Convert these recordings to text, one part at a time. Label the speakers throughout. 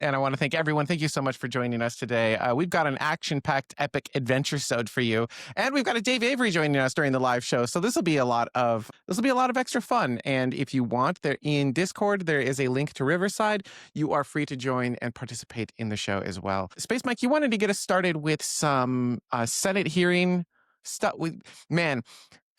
Speaker 1: And I want to thank everyone. Thank you so much for joining us today. We've got an action-packed epic adventure sode for you, and we've got a Dave Avery joining us during the live show. So this will be a lot of extra fun. And if you want, there in Discord, there is a link to Riverside. You are free to join and participate in the show as well. Space Mike, you wanted to get us started with some Senate hearing stuff. Man,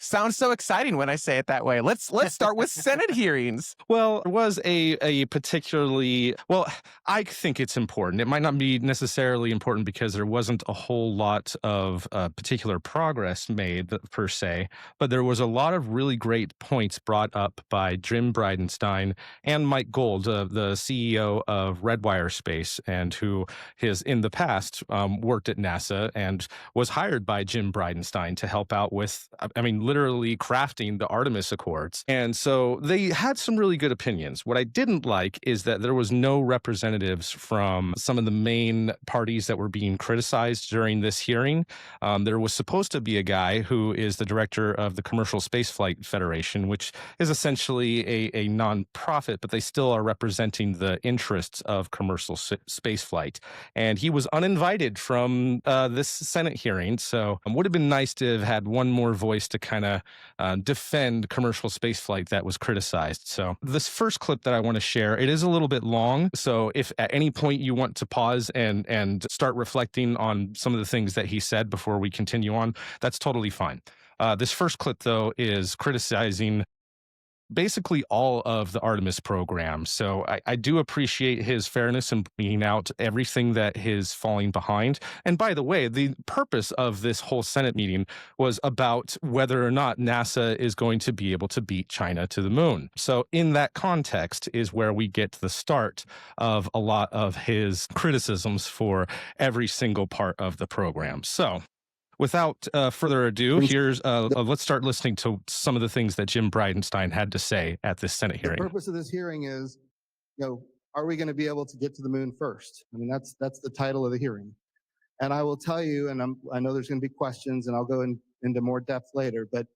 Speaker 1: sounds so exciting when I say it that way. Let's start with Senate hearings.
Speaker 2: Well, it was a particularly, well, I think it's important. It might not be necessarily important because there wasn't a whole lot of particular progress made per se, but there was a lot of really great points brought up by Jim Bridenstine and Mike Gold, the CEO of Redwire Space, and who has in the past worked at NASA and was hired by Jim Bridenstine to help out with, literally crafting the Artemis Accords. And so they had some really good opinions. What I didn't like is that there was no representatives from some of the main parties that were being criticized during this hearing. There was supposed to be a guy who is the director of the Commercial Spaceflight Federation, which is essentially a nonprofit, but they still are representing the interests of commercial spaceflight. And he was uninvited from this Senate hearing. So it would have been nice to have had one more voice to kind of defend commercial spaceflight that was criticized. So this first clip that I want to share, it is a little bit long. So if at any point you want to pause and start reflecting on some of the things that he said before we continue on, that's totally fine. This first clip, though, is criticizing basically all of the Artemis program. So I do appreciate his fairness in bringing out everything that is falling behind. And by the way, the purpose of this whole Senate meeting was about whether or not NASA is going to be able to beat China to the moon. So in that context is where we get the start of a lot of his criticisms for every single part of the program. So without further ado, let's start listening to some of the things that Jim Bridenstine had to say at this Senate hearing.
Speaker 3: The purpose of this hearing is, are we going to be able to get to the moon first? I mean, that's the title of the hearing. And I will tell you, and I know there's going to be questions, and I'll go into more depth later, but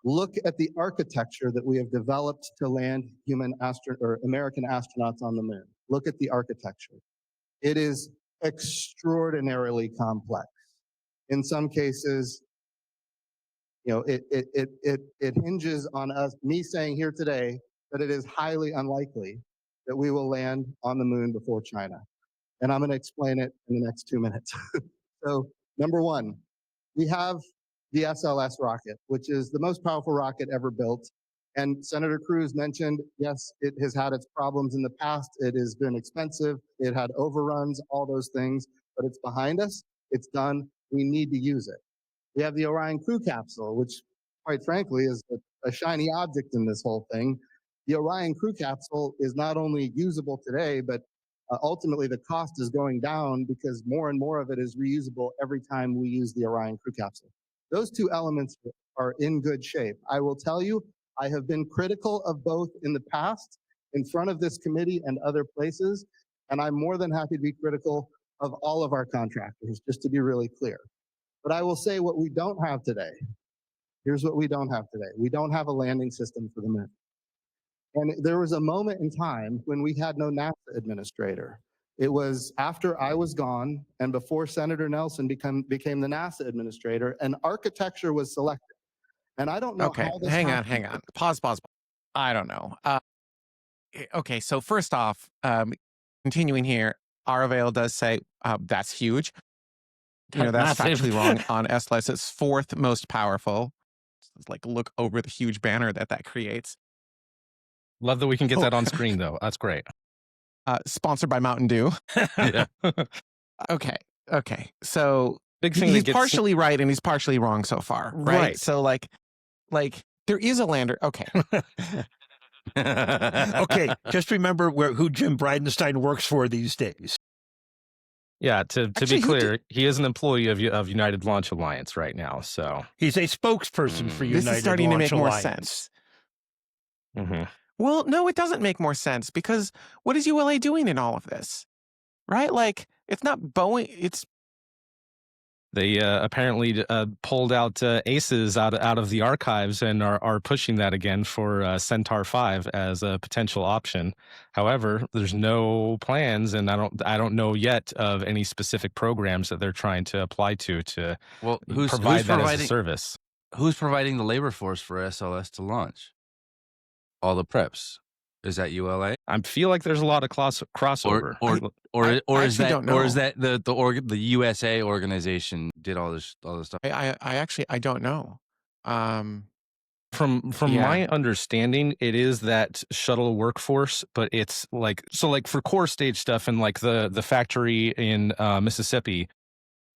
Speaker 3: look at the architecture that we have developed to land American astronauts on the moon. Look at the architecture. It is extraordinarily complex. In some cases, it hinges on me saying here today that it is highly unlikely that we will land on the moon before China. And I'm going to explain it in the next 2 minutes. So, number one, we have the SLS rocket, which is the most powerful rocket ever built. And Senator Cruz mentioned, yes, it has had its problems in the past. It has been expensive. It had overruns, all those things, but it's behind us. It's done. We need to use it. We have the Orion crew capsule, which quite frankly is a shiny object in this whole thing. The Orion crew capsule is not only usable today, but ultimately the cost is going down because more and more of it is reusable every time we use the Orion crew capsule. Those two elements are in good shape. I will tell you, I have been critical of both in the past, in front of this committee and other places, and I'm more than happy to be critical of all of our contractors, just to be really clear. But I will say what we don't have today. Here's what we don't have today. We don't have a landing system for the moon. And there was a moment in time when we had no NASA administrator. It was after I was gone and before Senator Nelson became the NASA administrator, and architecture was selected. And I don't know
Speaker 1: Okay,
Speaker 3: how this
Speaker 1: hang
Speaker 3: happened.
Speaker 1: on. Pause. I don't know. Okay, so first off, continuing here, Aravel does say that's huge. That's
Speaker 4: Massive.
Speaker 1: factually wrong on SLS. It's fourth most powerful. It's like look over the huge banner that creates.
Speaker 2: Love that we can get that on screen, though. That's great.
Speaker 1: Sponsored by Mountain Dew.
Speaker 2: Yeah.
Speaker 1: Okay. So
Speaker 2: Big thing
Speaker 1: he's
Speaker 2: that gets
Speaker 1: partially right and he's partially wrong so far, right?
Speaker 2: Right.
Speaker 1: So like there is a lander. Okay.
Speaker 4: Okay, just remember who Jim Bridenstine works for these days.
Speaker 2: Yeah, to
Speaker 1: Actually,
Speaker 2: be clear, he is an employee of United Launch Alliance right now. So
Speaker 4: He's a spokesperson for United
Speaker 1: This is starting
Speaker 4: Launch
Speaker 1: to make more
Speaker 4: Alliance.
Speaker 1: sense.
Speaker 2: mm-hmm.
Speaker 1: Well, no, it doesn't make more sense because what is ULA doing in all of this? Right? Like, it's not Boeing, it's
Speaker 2: They apparently pulled out ACEs out of the archives and are pushing that again for Centaur 5 as a potential option. However, there's no plans, and I don't know yet of any specific programs that they're trying to apply to
Speaker 5: Well, who's
Speaker 2: provide that as a
Speaker 5: providing
Speaker 2: service.
Speaker 5: who's providing the labor force for SLS to launch? All the preps. Is that ULA?
Speaker 2: I feel like there's a lot of crossover.
Speaker 5: Or is
Speaker 1: actually
Speaker 5: that
Speaker 1: don't know.
Speaker 5: the USA organization did all this stuff?
Speaker 1: I actually I don't know.
Speaker 2: From
Speaker 1: Yeah.
Speaker 2: my understanding, it is that shuttle workforce, but it's like for core stage stuff and like the factory in Mississippi,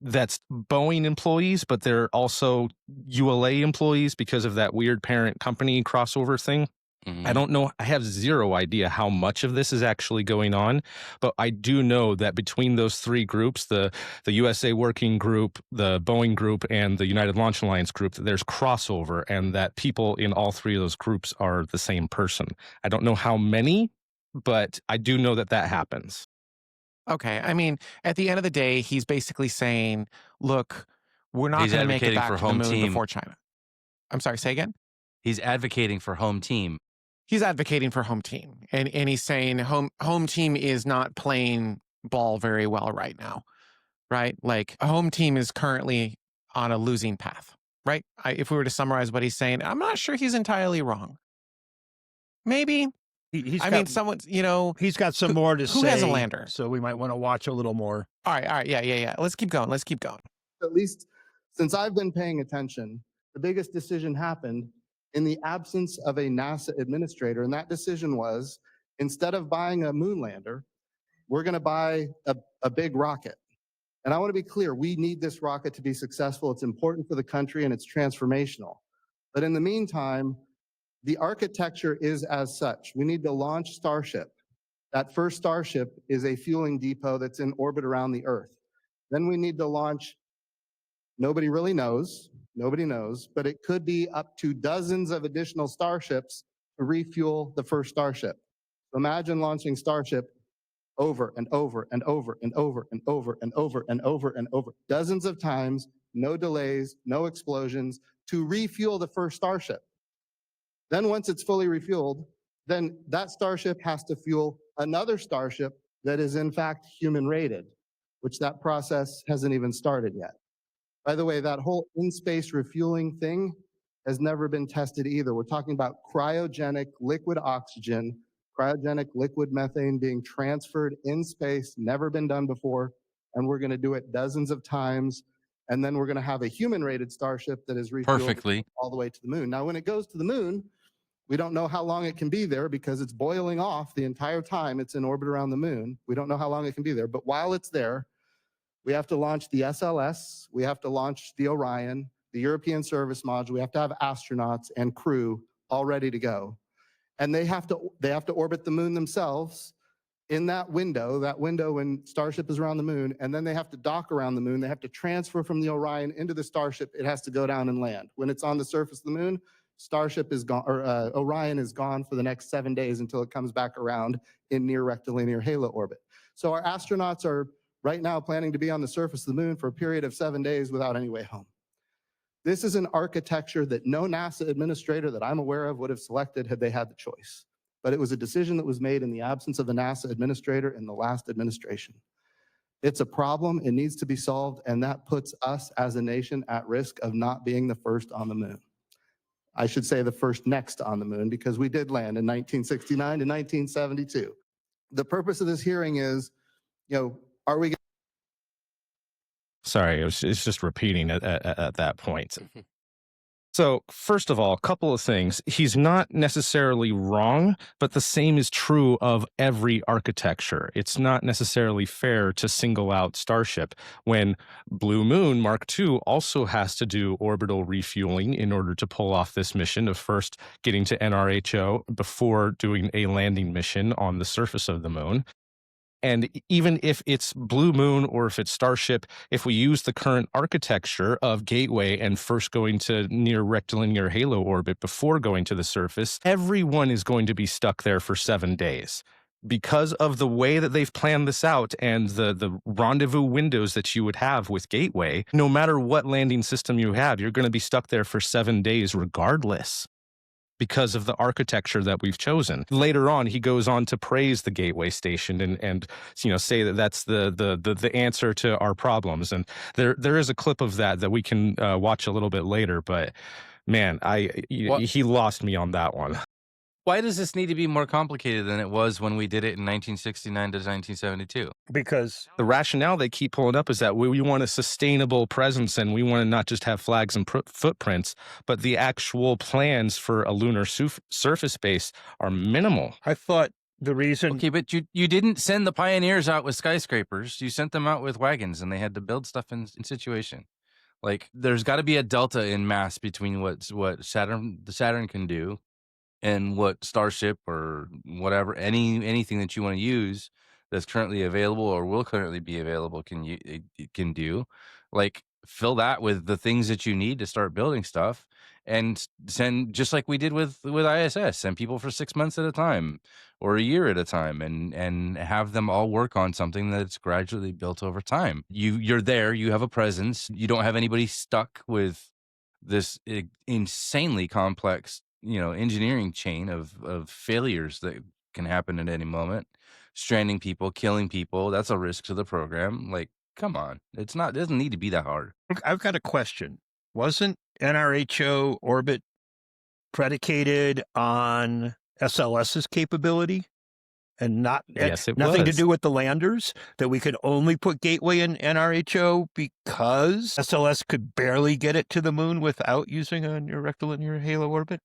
Speaker 2: that's Boeing employees, but they're also ULA employees because of that weird parent company crossover thing.
Speaker 5: Mhm.
Speaker 2: I don't know. I have zero idea how much of this is actually going on, but I do know that between those three groups, the USA Working Group, the Boeing Group, and the United Launch Alliance Group, that there's crossover and that people in all three of those groups are the same person. I don't know how many, but I do know that happens.
Speaker 1: Okay. I mean, at the end of the day, he's basically saying, look, we're not
Speaker 5: He's
Speaker 1: going to make it
Speaker 5: advocating
Speaker 1: back
Speaker 5: for
Speaker 1: to the
Speaker 5: home
Speaker 1: moon
Speaker 5: team.
Speaker 1: before China. I'm sorry, say again?
Speaker 5: He's advocating for home team.
Speaker 1: He's advocating for home team. And he's saying home team is not playing ball very well right now, right? Like home team is currently on a losing path, right? If we were to summarize what he's saying, I'm not sure he's entirely wrong. Maybe.
Speaker 4: He's
Speaker 1: I
Speaker 4: got,
Speaker 1: mean, someone's, you know,
Speaker 4: he's got some more to say.
Speaker 1: who has a lander?
Speaker 4: So we might want to watch a little more.
Speaker 1: All right. Yeah. Let's keep going.
Speaker 3: At least since I've been paying attention, the biggest decision happened in the absence of a NASA administrator. And that decision was, instead of buying a moon lander, we're going to buy a big rocket. And I want to be clear, we need this rocket to be successful. It's important for the country and it's transformational. But in the meantime, the architecture is as such. We need to launch Starship. That first Starship is a fueling depot that's in orbit around the Earth. Then we need to launch, nobody knows, but it could be up to dozens of additional Starships to refuel the first Starship. So imagine launching Starship over and over and over and over and over and over and over and over, dozens of times, no delays, no explosions, to refuel the first Starship. Then once it's fully refueled, then that Starship has to fuel another Starship that is in fact human rated, which that process hasn't even started yet. By the way, that whole in-space refueling thing has never been tested either. We're talking about cryogenic liquid oxygen, cryogenic liquid methane being transferred in space, never been done before, and we're going to do it dozens of times. And then we're going to have a human-rated Starship that is refueled
Speaker 5: Perfectly.
Speaker 3: all the way to the moon. Now, when it goes to the moon, we don't know how long it can be there because it's boiling off the entire time it's in orbit around the moon. We don't know how long it can be there, but while it's there, we have to launch the SLS, we have to launch the Orion, the European Service Module, we have to have astronauts and crew all ready to go. And they have to orbit the moon themselves in that window when Starship is around the moon, and then they have to dock around the moon. They have to transfer from the Orion into the Starship. It has to go down and land. When it's on the surface of the moon, Starship is gone, or Orion is gone for the next 7 days until it comes back around in near rectilinear halo orbit. So our astronauts are right now planning to be on the surface of the moon for a period of 7 days without any way home. This is an architecture that no NASA administrator that I'm aware of would have selected had they had the choice. But it was a decision that was made in the absence of a NASA administrator in the last administration. It's a problem, it needs to be solved, and that puts us as a nation at risk of not being the first on the moon. I should say the first next on the moon, because we did land in 1969 to 1972. The purpose of this hearing is, are we...
Speaker 2: Sorry, it's just repeating at that point. So, first of all, a couple of things. He's not necessarily wrong, but the same is true of every architecture. It's not necessarily fair to single out Starship when Blue Moon Mark II also has to do orbital refueling in order to pull off this mission of first getting to NRHO before doing a landing mission on the surface of the moon. And even if it's Blue Moon or if it's Starship, if we use the current architecture of Gateway and first going to near rectilinear halo orbit before going to the surface, everyone is going to be stuck there for 7 days. because of the way that they've planned this out and the rendezvous windows that you would have with Gateway, no matter what landing system you have, you're going to be stuck there for 7 days regardless, because of the architecture that we've chosen. Later on, he goes on to praise the Gateway station and say that that's the answer to our problems. And there is a clip of that we can watch a little bit later. But man, he lost me on that one.
Speaker 5: Why does this need to be more complicated than it was when we did it in 1969 to 1972?
Speaker 4: Because
Speaker 2: The rationale they keep pulling up is that we want a sustainable presence and we want to not just have flags and footprints, but the actual plans for a lunar surface base are minimal.
Speaker 4: I thought the reason
Speaker 5: Okay, but you didn't send the pioneers out with skyscrapers. You sent them out with wagons, and they had to build stuff in situation. Like, there's got to be a delta in mass between what the Saturn can do and what Starship or whatever anything that you want to use that's currently available or will currently be available it can do. Like, fill that with the things that you need to start building stuff, and send, just like we did with ISS, send people for 6 months at a time or a year at a time, and have them all work on something that's gradually built over time. You're there, you have a presence, you don't have anybody stuck with this insanely complex engineering chain of failures that can happen at any moment, stranding people, killing people. That's a risk to the program. Like, come on, it doesn't need to be that hard.
Speaker 4: I've got a question. Wasn't NRHO orbit predicated on SLS's capability and
Speaker 2: Yes, it
Speaker 4: nothing to
Speaker 2: was.
Speaker 4: do with the landers? That we could only put Gateway in NRHO because SLS could barely get it to the moon without using a near rectilinear halo orbit?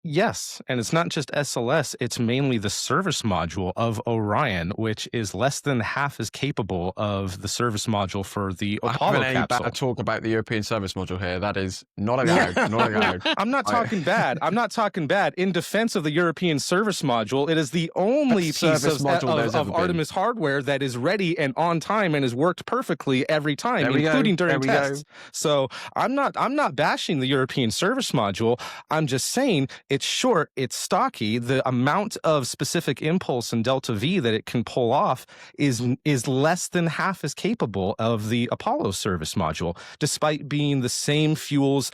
Speaker 2: Yes, and it's not just SLS, it's mainly the service module of Orion, which is less than half as capable of the service module for the
Speaker 1: I
Speaker 2: Apollo
Speaker 1: haven't any
Speaker 2: capsule.
Speaker 1: better talk about the European service module here. That is not allowed. Not allowed.
Speaker 2: I'm not talking bad. I'm not talking bad. In defense of the European service module, it is the only
Speaker 1: Best
Speaker 2: piece
Speaker 1: service module there's
Speaker 2: of
Speaker 1: ever been.
Speaker 2: Artemis hardware that is ready and on time and has worked perfectly every time,
Speaker 1: There we go.
Speaker 2: including during
Speaker 1: There we go.
Speaker 2: tests. So I'm not bashing the European service module. I'm just saying it's short, it's stocky. The amount of specific impulse and delta V that it can pull off is less than half as capable of the Apollo service module, despite being the same fuels,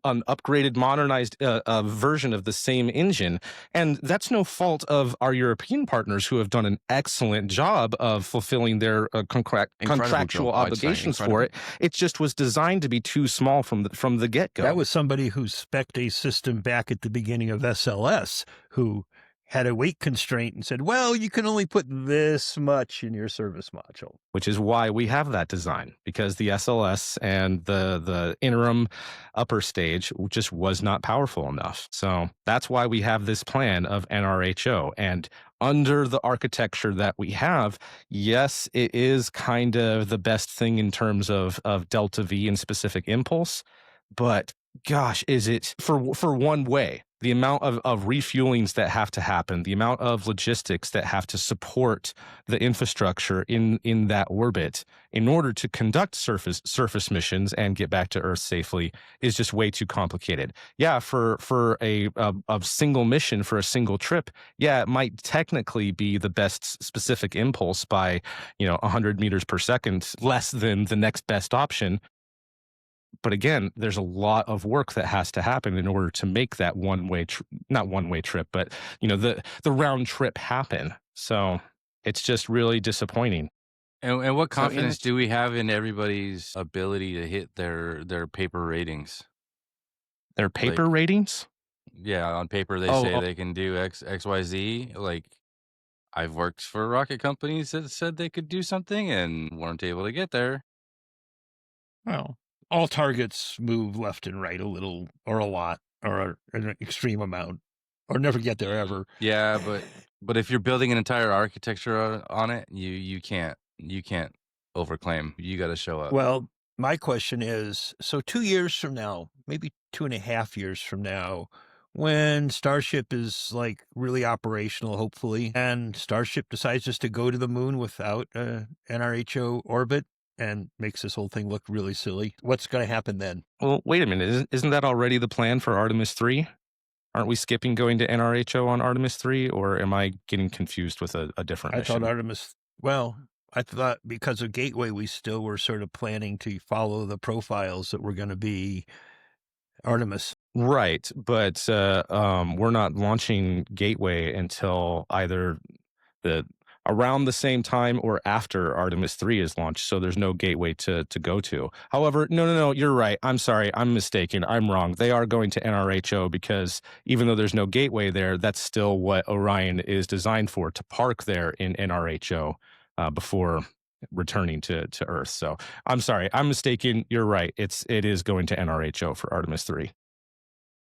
Speaker 2: an upgraded, modernized version of the same engine. And that's no fault of our European partners, who have done an excellent job of fulfilling their contractual
Speaker 1: job, I'd say.
Speaker 2: obligations for
Speaker 1: Incredible.
Speaker 2: it. It just was designed to be too small from the get-go.
Speaker 4: That was somebody who spec'd a system back at the beginning of SLS who had a weight constraint and said, well, you can only put this much in your service module.
Speaker 2: Which is why we have that design, because the SLS and the interim upper stage just was not powerful enough. So that's why we have this plan of NRHO. And under the architecture that we have, yes, it is kind of the best thing in terms of delta V and specific impulse, but gosh, is it for one way? The amount of refuelings that have to happen, the amount of logistics that have to support the infrastructure in that orbit in order to conduct surface missions and get back to Earth safely is just way too complicated. Yeah, for a single mission, for a single trip, yeah, it might technically be the best specific impulse by 100 meters per second, less than the next best option. But again, there's a lot of work that has to happen in order to make that not one-way trip, but the round trip happen. So it's just really disappointing.
Speaker 5: And what confidence do we have in everybody's ability to hit their paper ratings?
Speaker 2: Their paper ratings?
Speaker 5: Yeah, on paper they say they can do XYZ. Like, I've worked for rocket companies that said they could do something and weren't able to get there.
Speaker 4: Well, all targets move left and right a little or a lot or an extreme amount or never get there ever.
Speaker 5: Yeah, but if you're building an entire architecture on it, you can't overclaim. You got to show up.
Speaker 4: Well, my question is, so 2 years from now, maybe 2.5 years from now, when Starship is like really operational, hopefully, and Starship decides just to go to the moon without an NRHO orbit and makes this whole thing look really silly, what's going to happen then?
Speaker 2: Well, wait a minute. Isn't that already the plan for Artemis 3? Aren't we skipping going to NRHO on Artemis 3, or am I getting confused with a different
Speaker 4: I thought
Speaker 2: mission?
Speaker 4: Artemis, well, I thought because of Gateway, we still were sort of planning to follow the profiles that were going to be Artemis.
Speaker 2: Right, but we're not launching Gateway until either the around the same time or after Artemis 3 is launched, so there's no Gateway to go to. However, no, you're right. I'm sorry, I'm mistaken. I'm wrong. They are going to NRHO because even though there's no Gateway there, that's still what Orion is designed for, to park there in NRHO before returning to Earth. So I'm sorry, I'm mistaken. You're right. It is going to NRHO for Artemis 3.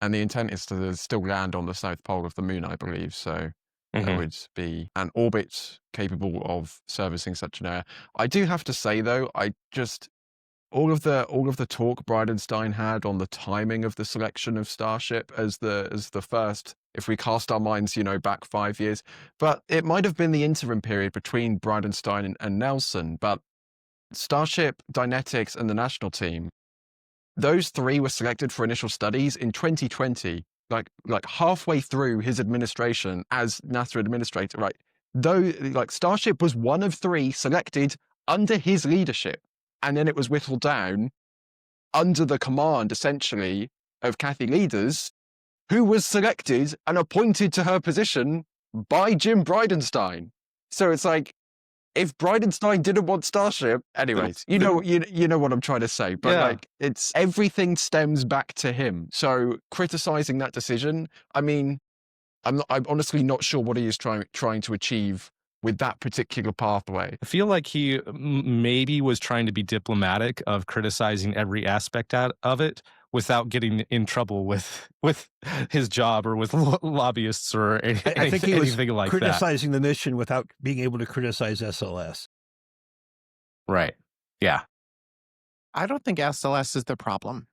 Speaker 1: And the intent is to still land on the south pole of the moon, I believe. So there would be an orbit capable of servicing such an area. I do have to say, though, all of the talk Bridenstine had on the timing of the selection of Starship as the first, if we cast our minds, back 5 years, but it might have been the interim period between Bridenstine and Nelson. But Starship, Dynetics, and the national team, those three were selected for initial studies in 2020, like halfway through his administration as NASA administrator, right? Though, Starship was one of three selected under his leadership, and then it was whittled down under the command, essentially, of Kathy Leaders, who was selected and appointed to her position by Jim Bridenstine. So it's like, if Bridenstine didn't want Starship, anyways, you know what I'm trying to say, but it's everything stems back to him. So criticizing that decision, I mean, I'm honestly not sure what he is trying to achieve with that particular pathway.
Speaker 2: I feel like he maybe was trying to be diplomatic of criticizing every aspect of it without getting in trouble with his job or with lobbyists or
Speaker 4: I think he was
Speaker 2: anything like that.
Speaker 4: criticizing the mission without being able to criticize SLS.
Speaker 2: Right. Yeah.
Speaker 1: I don't think SLS is the problem,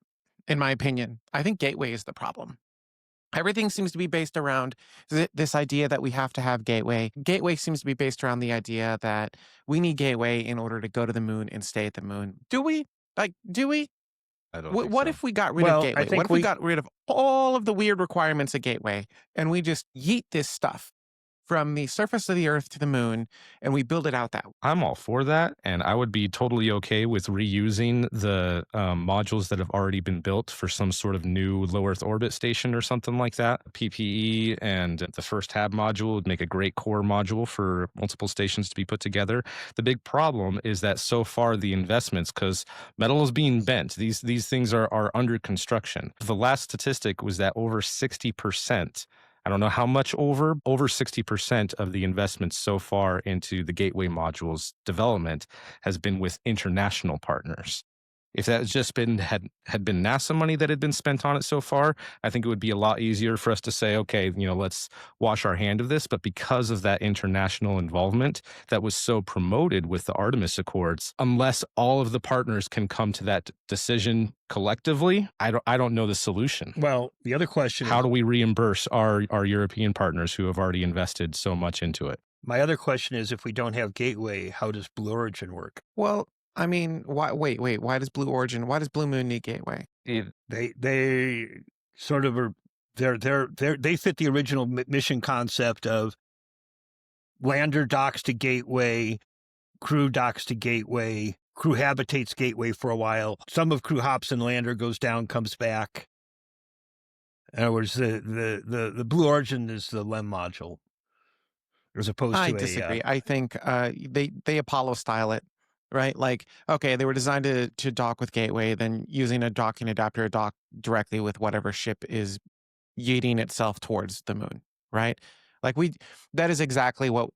Speaker 1: in my opinion. I think Gateway is the problem. Everything seems to be based around this idea that we have to have Gateway. Gateway seems to be based around the idea that we need Gateway in order to go to the moon and stay at the moon. Do we? Do we?
Speaker 5: I don't
Speaker 1: What
Speaker 5: think
Speaker 1: if we got rid of Gateway? What if we got rid of all of the weird requirements of Gateway and we just yeet this stuff from the surface of the Earth to the moon and we build it out that way?
Speaker 2: I'm all for that, and I would be totally okay with reusing the modules that have already been built for some sort of new low Earth orbit station or something like that. PPE and the first HAB module would make a great core module for multiple stations to be put together. The big problem is that so far the investments, because metal is being bent, these things are under construction. The last statistic was that over 60%, I don't know how much over 60% of the investments so far into the Gateway modules development has been with international partners. If that had just been had been NASA money that had been spent on it so far, I think it would be a lot easier for us to say, okay, let's wash our hand of this. But because of that international involvement that was so promoted with the Artemis Accords, unless all of the partners can come to that decision collectively, I don't know the solution.
Speaker 4: Well, the other question
Speaker 2: How do we reimburse our European partners who have already invested so much into it?
Speaker 4: My other question is, if we don't have Gateway, how does Blue Origin work?
Speaker 1: Well, I mean, why? Wait. Why does Blue Moon need Gateway?
Speaker 4: They sort of are. They fit the original mission concept of lander docks to Gateway, crew docks to Gateway, crew habitates Gateway for a while. Some of crew hops and lander, goes down, comes back. In other words, the Blue Origin is the LEM module, as opposed to
Speaker 1: I disagree. I think they Apollo style it. Right? Like, okay, they were designed to dock with Gateway, then using a docking adapter dock directly with whatever ship is yeeting itself towards the moon, right? Like that is exactly what,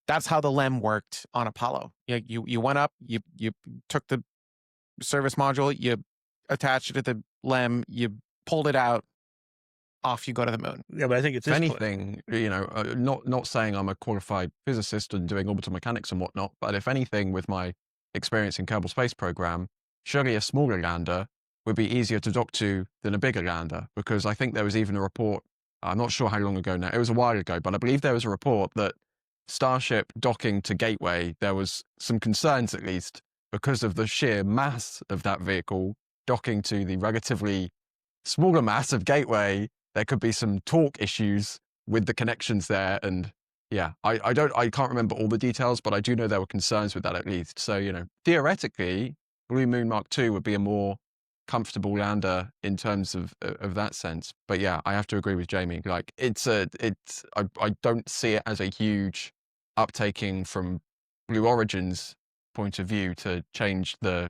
Speaker 1: that's how the LEM worked on Apollo. You went up, you took the service module, you attached it to the LEM, you pulled it out, off you go to the moon.
Speaker 4: Yeah, but I think it's
Speaker 1: anything, not saying I'm a qualified physicist and doing orbital mechanics and whatnot, but if anything, with my experience in Kerbal Space Program, surely a smaller lander would be easier to dock to than a bigger lander, because I think there was even a report, I'm not sure how long ago now, it was a while ago, but I believe there was a report that Starship docking to Gateway, there was some concerns, at least, because of the sheer mass of that vehicle docking to the relatively smaller mass of Gateway,
Speaker 6: there could be some torque issues with the connections there. And yeah, I can't remember all the details, but I do know there were concerns with that at least. So, theoretically, Blue Moon Mark II would be a more comfortable lander in terms of that sense. But yeah, I have to agree with Jamie. Like I don't see it as a huge uptaking from Blue Origin's point of view to change the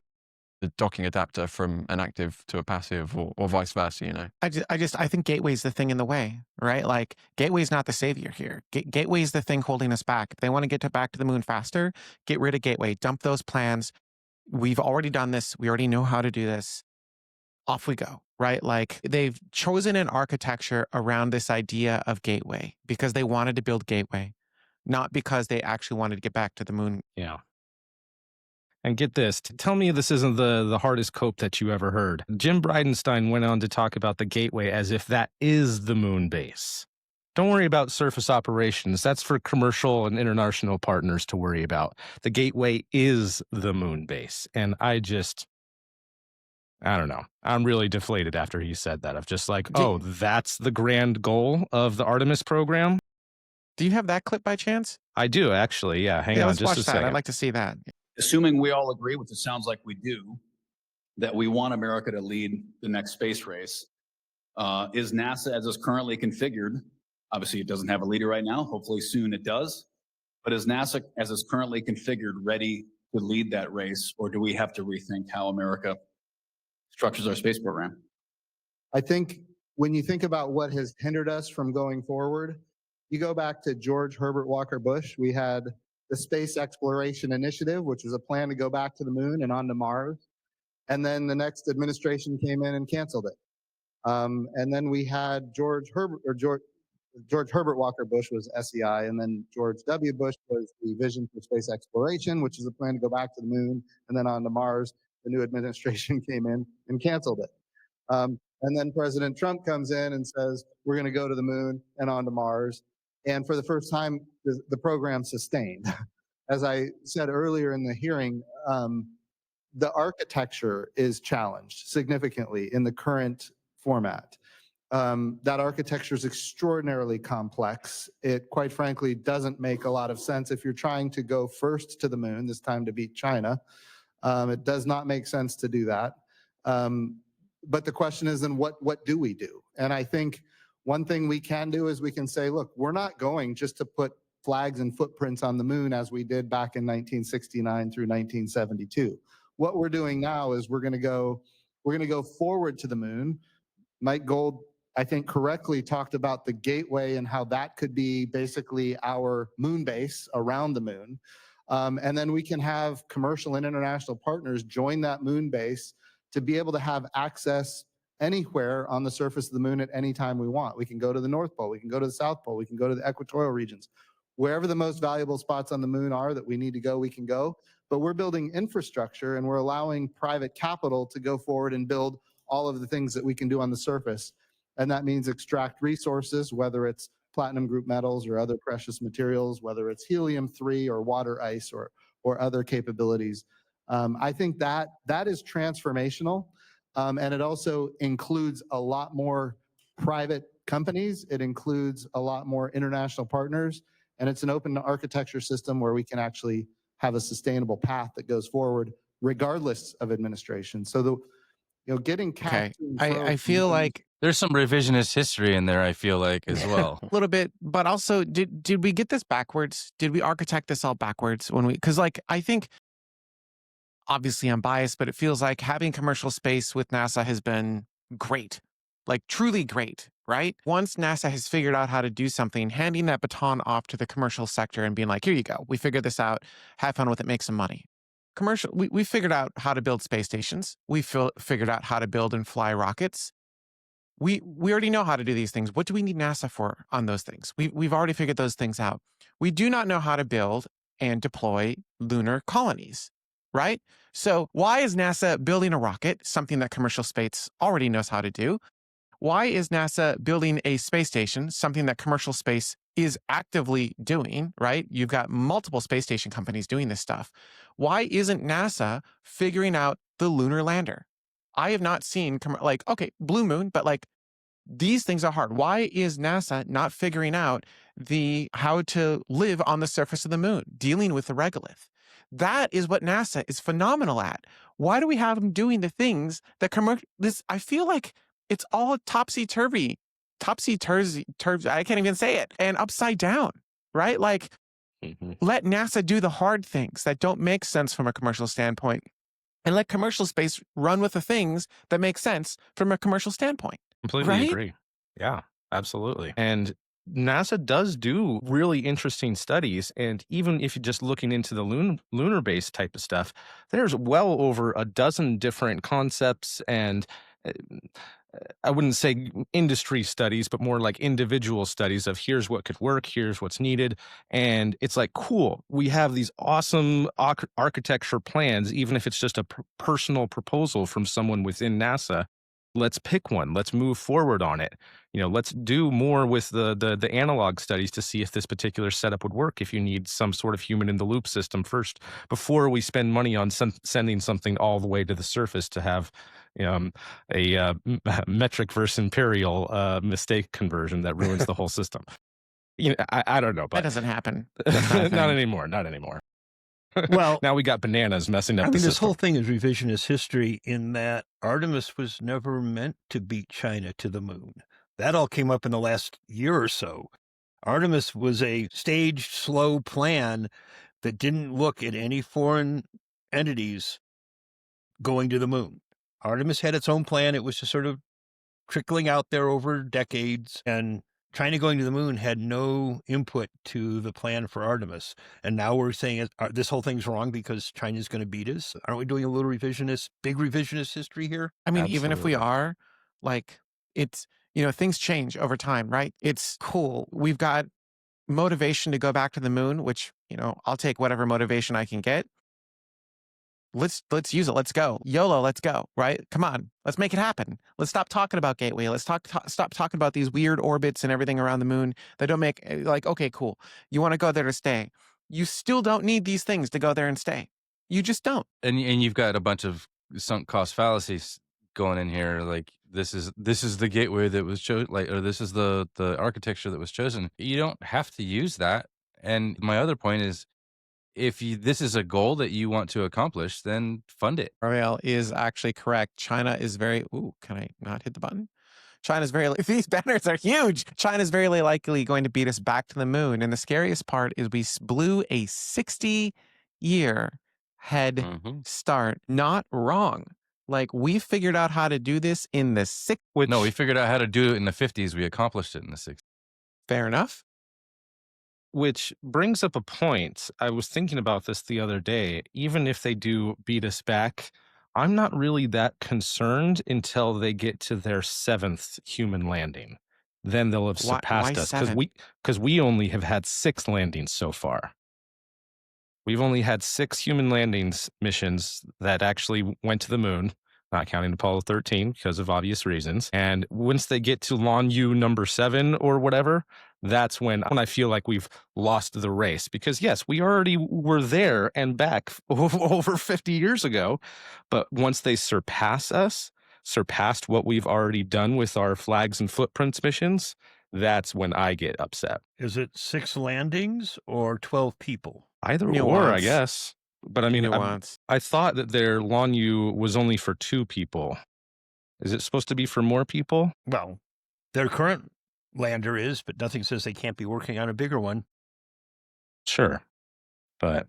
Speaker 6: docking adapter from an active to a passive or vice versa.
Speaker 1: I think Gateway's the thing in the way, right? Like Gateway's not the savior here. Gateway's the thing holding us back. If they want to get back to the moon faster, get rid of Gateway, dump those plans. We've already done this. We already know how to do this. Off we go, right? Like they've chosen an architecture around this idea of Gateway because they wanted to build Gateway, not because they actually wanted to get back to the moon.
Speaker 2: Yeah. And get this, tell me this isn't the hardest cope that you ever heard. Jim Bridenstine went on to talk about the Gateway as if that is the moon base. Don't worry about surface operations. That's for commercial and international partners to worry about. The Gateway is the moon base. And I don't know. I'm really deflated after he said that. I'm just like, oh, that's the grand goal of the Artemis program?
Speaker 1: Do you have that clip by chance?
Speaker 2: I do, actually. Yeah, hang on
Speaker 1: let's
Speaker 2: just
Speaker 1: watch
Speaker 2: a
Speaker 1: that.
Speaker 2: second.
Speaker 1: I'd like to see that.
Speaker 7: Assuming we all agree, which it sounds like we do, that we want America to lead the next space race, is NASA, as is currently configured, obviously it doesn't have a leader right now, hopefully soon it does, but is NASA, as is currently configured, ready to lead that race, or do we have to rethink how America structures our space program?
Speaker 3: I think when you think about what has hindered us from going forward, you go back to George Herbert Walker Bush. We had the Space Exploration Initiative, which was a plan to go back to the moon and onto Mars. And then the next administration came in and canceled it. And then we had George Herbert Walker Bush was SEI, and then George W. Bush was the Vision for Space Exploration, which is a plan to go back to the moon and then onto Mars. The new administration came in and canceled it. And then President Trump comes in and says, we're going to go to the moon and onto Mars. And for the first time, the program sustained. As I said earlier in the hearing, the architecture is challenged significantly in the current format. That architecture is extraordinarily complex. It, quite frankly, doesn't make a lot of sense if you're trying to go first to the moon, this time to beat China. It does not make sense to do that. But the question is, then what do we do? And I think one thing we can do is we can say, look, we're not going just to put flags and footprints on the moon as we did back in 1969 through 1972. What we're doing now is we're going to go forward to the moon. Mike Gold, I think, correctly talked about the Gateway and how that could be basically our moon base around the moon. And then we can have commercial and international partners join that moon base to be able to have access anywhere on the surface of the moon at any time we want. We can go to the North Pole, we can go to the South Pole, we can go to the equatorial regions. Wherever the most valuable spots on the moon are that we need to go, we can go. But we're building infrastructure and we're allowing private capital to go forward and build all of the things that we can do on the surface. And that means extract resources, whether it's platinum group metals or other precious materials, whether it's helium-3 or water ice or other capabilities. I think that is transformational. And it also includes a lot more private companies. It includes a lot more international partners. And it's an open architecture system where we can actually have a sustainable path that goes forward regardless of administration. So getting
Speaker 1: Okay. I feel like
Speaker 5: There's some revisionist history in there, I feel like, as well.
Speaker 1: a little bit, but also did we get this backwards? Did we architect this all backwards because I think, obviously I'm biased, but it feels like having commercial space with NASA has been great, like truly great, right? Once NASA has figured out how to do something, handing that baton off to the commercial sector and being like, here you go, we figured this out, have fun with it, make some money. We figured out how to build space stations. We figured out how to build and fly rockets. We already know how to do these things. What do we need NASA for on those things? We've already figured those things out. We do not know how to build and deploy lunar colonies, right? So why is NASA building a rocket, something that commercial space already knows how to do? Why is NASA building a space station, something that commercial space is actively doing, right? You've got multiple space station companies doing this stuff. Why isn't NASA figuring out the lunar lander? I have not seen, okay, Blue Moon, but These things are hard. Why is NASA not figuring out how to live on the surface of the moon, dealing with the regolith? That is what NASA is phenomenal at. Why do we have them doing the things that I feel like it's all topsy-turvy, I can't even say it, and upside down, right? Like, let NASA do the hard things that don't make sense from a commercial standpoint, and let commercial space run with the things that make sense from a commercial standpoint.
Speaker 2: Completely
Speaker 1: Right?
Speaker 2: agree. Yeah, absolutely. And NASA does do really interesting studies. And even if you're just looking into the lunar based type of stuff, there's well over a dozen different concepts and uh, I wouldn't say industry studies, but more like individual studies of here's what could work, here's what's needed. And it's like, cool, we have these awesome architecture plans, even if it's just a personal proposal from someone within NASA. Let's pick one. Let's move forward on it. Let's do more with the analog studies to see if this particular setup would work. If you need some sort of human in the loop system first, before we spend money on sending something all the way to the surface to have a metric versus imperial mistake conversion that ruins the whole system. I don't know,
Speaker 1: That
Speaker 2: but
Speaker 1: doesn't happen. That's not a
Speaker 2: not
Speaker 1: thing.
Speaker 2: anymore. Not anymore.
Speaker 4: Well,
Speaker 2: Now we got bananas messing up
Speaker 4: I
Speaker 2: the
Speaker 4: mean, this
Speaker 2: system.
Speaker 4: whole thing is revisionist history in that Artemis was never meant to beat China to the moon. That all came up in the last year or so. Artemis was a staged, slow plan that didn't look at any foreign entities going to the moon. Artemis had its own plan. It was just sort of trickling out there over decades, and China going to the moon had no input to the plan for Artemis. And now we're saying this whole thing's wrong because China's going to beat us. Aren't we doing a little big revisionist history here?
Speaker 1: I mean, even if we
Speaker 2: Absolutely.
Speaker 1: are, like, it's, things change over time, right? It's cool. We've got motivation to go back to the moon, which, I'll take whatever motivation I can get. Let's use it. Let's go. YOLO, let's go, right? Come on. Let's make it happen. Let's stop talking about Gateway. Let's stop talking about these weird orbits and everything around the moon that don't make, like, okay, cool. You want to go there to stay. You still don't need these things to go there and stay. You just don't.
Speaker 5: And you've got a bunch of sunk cost fallacies going in here. Like this is the gateway that was chosen, like, or this is the architecture that was chosen. You don't have to use that. And my other point is, if this is a goal that you want to accomplish, then fund it.
Speaker 1: Ariel is actually correct. China is can I not hit the button? China's these banners are huge. China's very likely going to beat us back to the moon. And the scariest part is we blew a 60-year head
Speaker 5: Mhm.
Speaker 1: start. Not wrong. Like, we figured out how to do this in the
Speaker 5: No, we figured out how to do it in the 50s. We accomplished it in the 60s.
Speaker 1: Fair enough.
Speaker 2: Which brings up a point. I was thinking about this the other day. Even if they do beat us back, I'm not really that concerned until they get to their 7th human landing. Then they'll have
Speaker 1: Why
Speaker 2: surpassed us because
Speaker 1: 7?
Speaker 2: we only have had 6 landings so far. We've only had 6 human landings missions that actually went to the moon, not counting Apollo 13 because of obvious reasons. And once they get to Lonyu number 7 or whatever, that's when I feel like we've lost the race. Because yes, we already were there and back over 50 years ago. But once they surpassed what we've already done with our flags and footprints missions, that's when I get upset.
Speaker 4: Is it 6 landings or 12 people?
Speaker 2: Either or, I
Speaker 1: Nuance.
Speaker 2: guess. But I mean,
Speaker 1: Nuance.
Speaker 2: I thought that their Lonyu was only for 2 people. Is it supposed to be for more people?
Speaker 4: Well, their current lander is, but nothing says they can't be working on a bigger one.
Speaker 2: Sure. But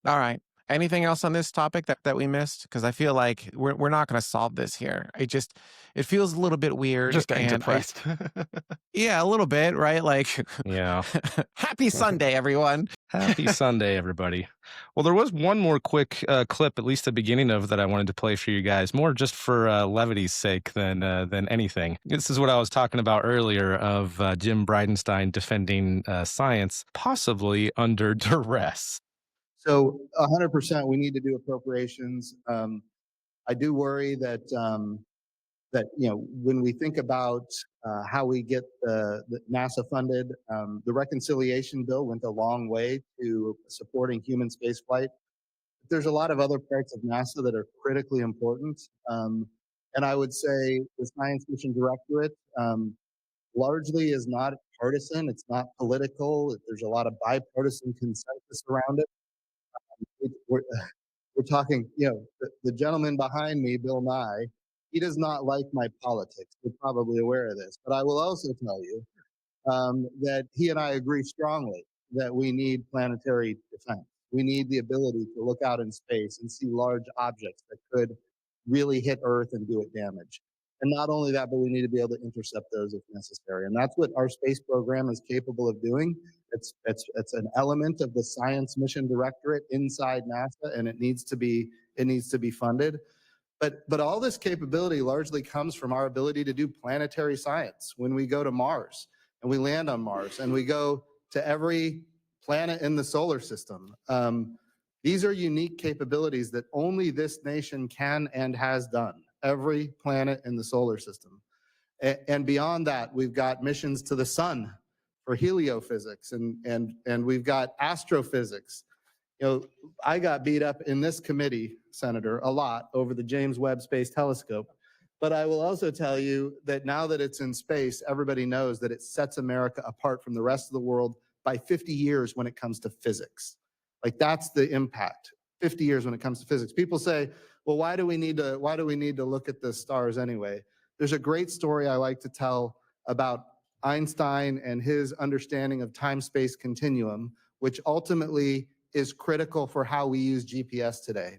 Speaker 1: All right. Anything else on this topic that we missed? Because I feel like we're not going to solve this here. It feels a little bit weird.
Speaker 6: Just getting
Speaker 1: and
Speaker 6: depressed.
Speaker 1: yeah, a little bit, right? Like,
Speaker 2: yeah.
Speaker 1: happy Sunday, everyone.
Speaker 2: Happy Sunday, everybody. Well, there was one more quick clip, at least the beginning of, that I wanted to play for you guys, more just for levity's sake than anything. This is what I was talking about earlier of Jim Bridenstine defending science, possibly under duress.
Speaker 3: So 100%, we need to do appropriations. I do worry that when we think about how we get the NASA funded, the reconciliation bill went a long way to supporting human spaceflight. There's a lot of other parts of NASA that are critically important, And I would say the Science Mission Directorate largely is not partisan. It's not political. There's a lot of bipartisan consensus around it. We're, we're talking, the gentleman behind me, Bill Nye, he does not like my politics. You're probably aware of this. But I will also tell you that he and I agree strongly that we need planetary defense. We need the ability to look out in space and see large objects that could really hit Earth and do it damage. And not only that, but we need to be able to intercept those if necessary. And that's what our space program is capable of doing. It's an element of the Science Mission Directorate inside NASA, and it needs to be funded. But all this capability largely comes from our ability to do planetary science. When we go to Mars and we land on Mars and we go to every planet in the solar system, these are unique capabilities that only this nation can and has done. Every planet in the solar system. And beyond that, we've got missions to the sun for heliophysics, and we've got astrophysics. I got beat up in this committee, Senator, a lot over the James Webb Space Telescope. But I will also tell you that now that it's in space, everybody knows that it sets America apart from the rest of the world by 50 years when it comes to physics. Like, that's the impact. 50 years when it comes to physics. People say, well, why do we need to look at the stars anyway? There's a great story I like to tell about Einstein and his understanding of time-space continuum, which ultimately is critical for how we use GPS today.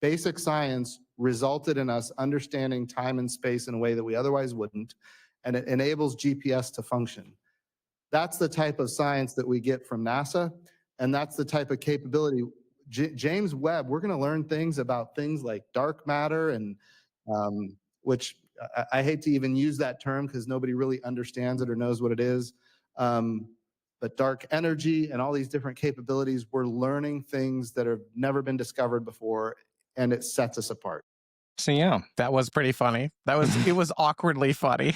Speaker 3: Basic science resulted in us understanding time and space in a way that we otherwise wouldn't, and it enables GPS to function. That's the type of science that we get from NASA, and that's the type of capability. James Webb, we're going to learn things about things like dark matter, and which I hate to even use that term because nobody really understands it or knows what it is. But dark energy and all these different capabilities, we're learning things that have never been discovered before, and it sets us apart.
Speaker 2: So yeah,
Speaker 1: that was pretty funny. It was awkwardly funny.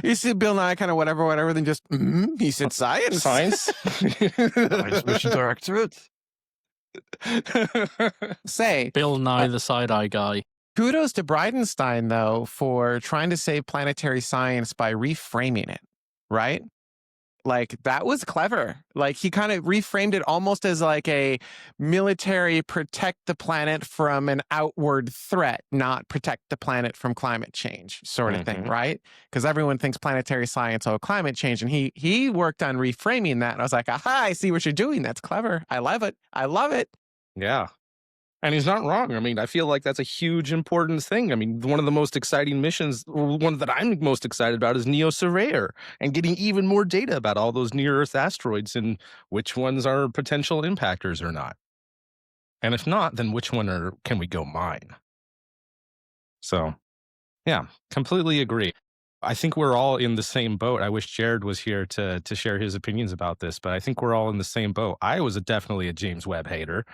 Speaker 1: You see Bill Nye kind of whatever, then just he said science.
Speaker 2: Science
Speaker 6: Mission Directorate.
Speaker 1: Say
Speaker 8: Bill Nye, the side-eye guy.
Speaker 1: Kudos to Bridenstine, though, for trying to save planetary science by reframing it, right? Like, that was clever. Like, he kind of reframed it almost as like a military protect the planet from an outward threat, not protect the planet from climate change sort of thing, right? Because everyone thinks planetary science, climate change. And he worked on reframing that. And I was like, aha, I see what you're doing. That's clever. I love it. I love it.
Speaker 2: Yeah. And he's not wrong. I mean, I feel like that's a huge, important thing. I mean, one of the most exciting missions, one that I'm most excited about, is Neo Surveyor, and getting even more data about all those near-Earth asteroids and which ones are potential impactors or not. And if not, then which one can we go mine? So, yeah, completely agree. I think we're all in the same boat. I wish Jared was here to share his opinions about this, but I think we're all in the same boat. I was definitely a James Webb hater.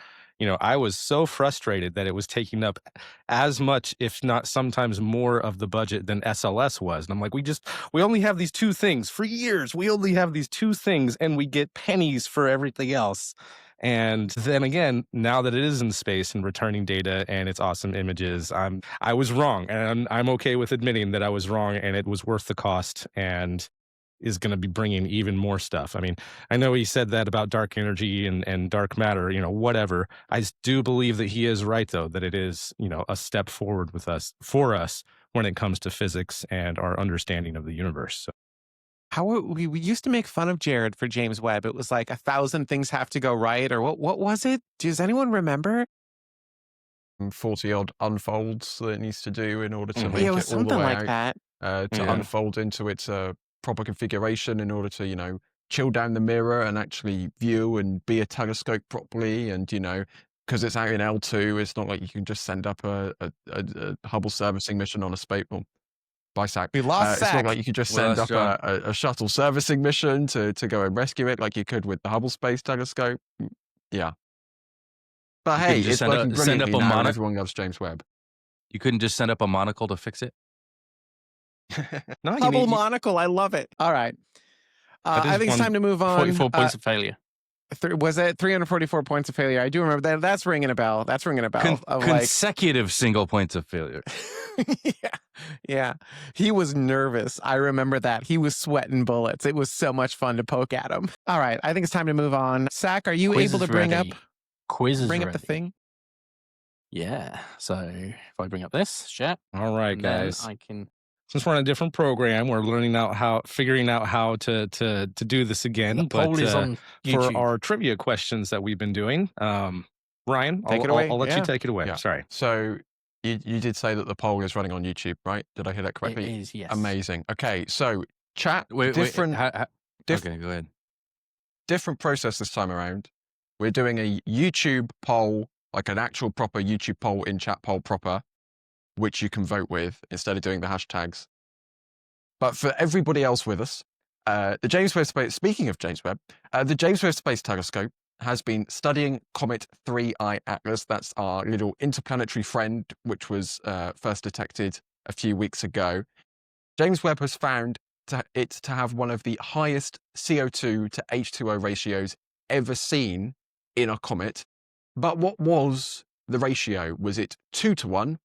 Speaker 2: I was so frustrated that it was taking up as much, if not sometimes more, of the budget than SLS was. And I'm like, we only have these two things. For years, we only have these two things, and we get pennies for everything else. And then again, now that it is in space and returning data and its awesome images, I was wrong. And I'm okay with admitting that I was wrong, and it was worth the cost, and is going to be bringing even more stuff. I mean, I know he said that about dark energy and dark matter, whatever. I do believe that he is right, though, that it is, a step forward for us when it comes to physics and our understanding of the universe. So.
Speaker 1: How we used to make fun of Jared for James Webb. It was like 1,000 things have to go right, or what was it? Does anyone remember?
Speaker 6: 40 odd unfolds that it needs to do in order to make
Speaker 1: it
Speaker 6: it
Speaker 1: was
Speaker 6: all the
Speaker 1: something
Speaker 6: way
Speaker 1: like
Speaker 6: out,
Speaker 1: that.
Speaker 6: to unfold into its proper configuration in order to, chill down the mirror and actually view and be a telescope properly. And, because it's out in L2, it's not like you can just send up a Hubble servicing mission on a space. Well, BISAC.
Speaker 1: We lost
Speaker 6: It's
Speaker 1: SAC.
Speaker 6: not like you could just send up a shuttle servicing mission to go and rescue it like you could with the Hubble Space Telescope. Yeah. But hey, it's working brilliantly now, and everyone loves James Webb.
Speaker 5: You couldn't just send up a monocle to fix it?
Speaker 2: No,
Speaker 1: Hubble monocle. I love it. All right. I think it's time to move on.
Speaker 8: 44 points of failure.
Speaker 1: Was it 344 points of failure? I do remember that. That's ringing a bell.
Speaker 5: Consecutive single points of failure.
Speaker 1: Yeah. Yeah. He was nervous. I remember that. He was sweating bullets. It was so much fun to poke at him. All right. I think it's time to move on. Zach, are you
Speaker 8: Quiz
Speaker 1: able to
Speaker 8: is
Speaker 1: bring up
Speaker 8: ready. Quiz is
Speaker 1: the
Speaker 8: ready.
Speaker 1: thing?
Speaker 8: Yeah. So if I bring up this chat,
Speaker 2: All right,
Speaker 8: and then
Speaker 2: guys.
Speaker 8: I can.
Speaker 2: Since we're on a different program, we're figuring out how to do this again.
Speaker 8: The poll is on YouTube.
Speaker 2: For our trivia questions that we've been doing, Ryan,
Speaker 1: Take it away.
Speaker 2: I'll let
Speaker 1: Yeah.
Speaker 2: you take it away.
Speaker 6: Yeah.
Speaker 2: Sorry.
Speaker 6: So you did say that the poll is running on YouTube, right? Did I hear that
Speaker 8: It
Speaker 6: correctly?
Speaker 8: is, yes.
Speaker 6: Amazing. Okay, so chat,
Speaker 5: Wait,
Speaker 6: different
Speaker 5: okay, go ahead.
Speaker 6: different process this time around. We're doing a YouTube poll, like an actual proper YouTube poll in chat poll proper, which you can vote with instead of doing the hashtags. But for everybody else with us, the James Webb Space, speaking of James Webb, the James Webb Space Telescope has been studying Comet 3I Atlas. That's our little interplanetary friend, which was first detected a few weeks ago. James Webb has found it to have one of the highest CO2 to H2O ratios ever seen in a comet. But what was the ratio? Was it 2-1,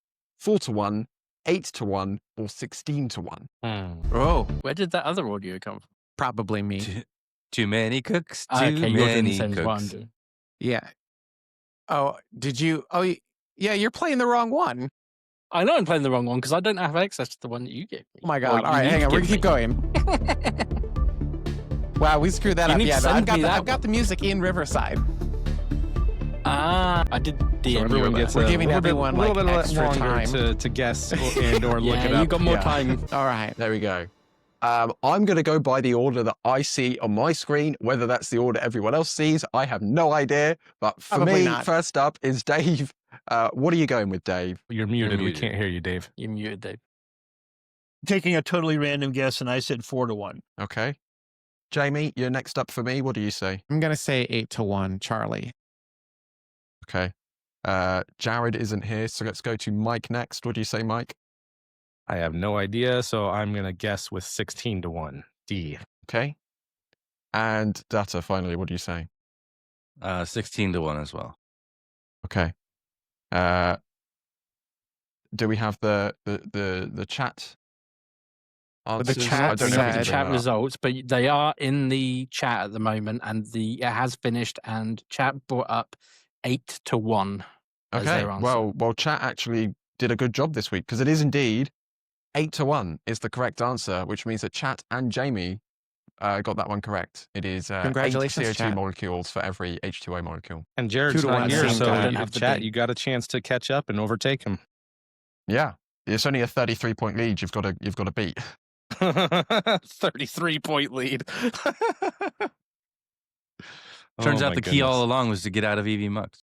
Speaker 6: 4-1, 8-1, or 16-1?
Speaker 8: Oh, where did that other audio come from?
Speaker 1: Probably me.
Speaker 5: Too many cooks. Too
Speaker 8: Okay, you're doing the
Speaker 5: many
Speaker 8: same as what I'm
Speaker 5: cooks.
Speaker 8: doing.
Speaker 1: Yeah. Oh, did you? Oh, yeah, you're playing the wrong one.
Speaker 8: I know I'm playing the wrong one because I don't have access to the one that you gave me.
Speaker 1: Oh my God.
Speaker 8: Or
Speaker 1: All right,
Speaker 8: you
Speaker 1: hang on. We're
Speaker 8: give
Speaker 1: going to keep
Speaker 8: me.
Speaker 1: going. Wow, we screwed that
Speaker 8: You
Speaker 1: up.
Speaker 8: need to
Speaker 1: Yeah,
Speaker 8: send me that
Speaker 1: I've got the music in Riverside.
Speaker 8: I did DM
Speaker 2: So
Speaker 8: you
Speaker 2: everyone
Speaker 8: that.
Speaker 2: gets
Speaker 1: We're
Speaker 2: a
Speaker 1: giving
Speaker 2: little
Speaker 1: everyone,
Speaker 2: bit, little
Speaker 1: like,
Speaker 2: bit
Speaker 1: extra
Speaker 2: longer
Speaker 1: time.
Speaker 2: to guess and or look
Speaker 8: Yeah,
Speaker 2: it up.
Speaker 8: you got more
Speaker 6: Yeah.
Speaker 8: time.
Speaker 1: All right.
Speaker 6: There we go. I'm going to go by the order that I see on my screen. Whether that's the order everyone else sees, I have no idea. But for
Speaker 1: Probably
Speaker 6: me,
Speaker 1: not.
Speaker 6: first up is Dave. What are you going with, Dave?
Speaker 2: You're muted. We
Speaker 5: muted.
Speaker 2: can't hear you, Dave.
Speaker 8: You're muted, Dave.
Speaker 4: Taking a totally random guess, and I said 4-1.
Speaker 6: Okay. Jamie, you're next up for me. What do you say?
Speaker 1: I'm going to say 8-1, Charlie.
Speaker 6: Okay. Jared isn't here, so let's go to Mike next. What do you say, Mike?
Speaker 2: I have no idea, so I'm gonna guess with 16-1. D.
Speaker 6: Okay. And Data, finally, what do you say?
Speaker 5: 16-1 as well.
Speaker 6: Okay. Do we have the chat answers?
Speaker 1: chat
Speaker 6: I don't know if we can
Speaker 1: said-
Speaker 8: The
Speaker 6: bring
Speaker 8: chat
Speaker 6: that up.
Speaker 8: results, but they are in the chat at the moment, and it has finished. And chat brought up 8-1 as
Speaker 6: Okay.
Speaker 8: their answer.
Speaker 6: Well, chat actually did a good job this week because it is indeed 8-1 is the correct answer, which means that chat and Jamie got that one correct. It is 8
Speaker 1: Congratulations,
Speaker 6: CO2
Speaker 1: chat.
Speaker 6: molecules for every H2O molecule.
Speaker 2: And Jared's
Speaker 1: 2-1
Speaker 2: not here,
Speaker 1: seems
Speaker 2: so
Speaker 1: good. I
Speaker 8: don't have the
Speaker 2: chat,
Speaker 8: date.
Speaker 2: you got a chance to catch up and overtake him.
Speaker 6: Yeah, it's only a 33-point lead. You've got to beat.
Speaker 2: 33-point lead.
Speaker 5: Turns
Speaker 2: Oh,
Speaker 5: out
Speaker 2: my
Speaker 5: the key all
Speaker 2: goodness.
Speaker 5: along was to get out of EV Mux.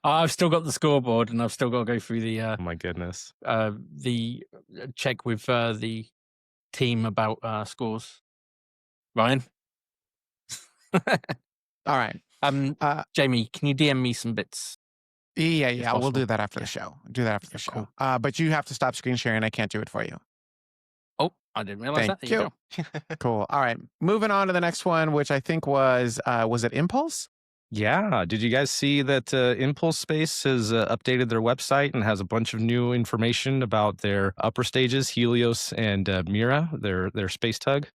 Speaker 8: I've still got the scoreboard, and I've still got to go through
Speaker 2: Oh my goodness.
Speaker 8: the check with the team about scores. Ryan,
Speaker 1: All right.
Speaker 8: Jamie, can you DM me some bits?
Speaker 1: Yeah,
Speaker 8: If
Speaker 1: we'll
Speaker 8: possible.
Speaker 1: do that after the
Speaker 8: Yeah.
Speaker 1: show. Do that after the
Speaker 8: Yeah,
Speaker 1: show.
Speaker 8: cool.
Speaker 1: But you have to stop screen sharing. I can't do it for you.
Speaker 8: Oh, I didn't realize
Speaker 1: Thank
Speaker 8: that. There you
Speaker 1: you.
Speaker 8: go.
Speaker 1: Cool. All right. Moving on to the next one, which I think was it Impulse?
Speaker 2: Yeah. Did you guys see that Impulse Space has updated their website and has a bunch of new information about their upper stages, Helios and Mira, their space tug?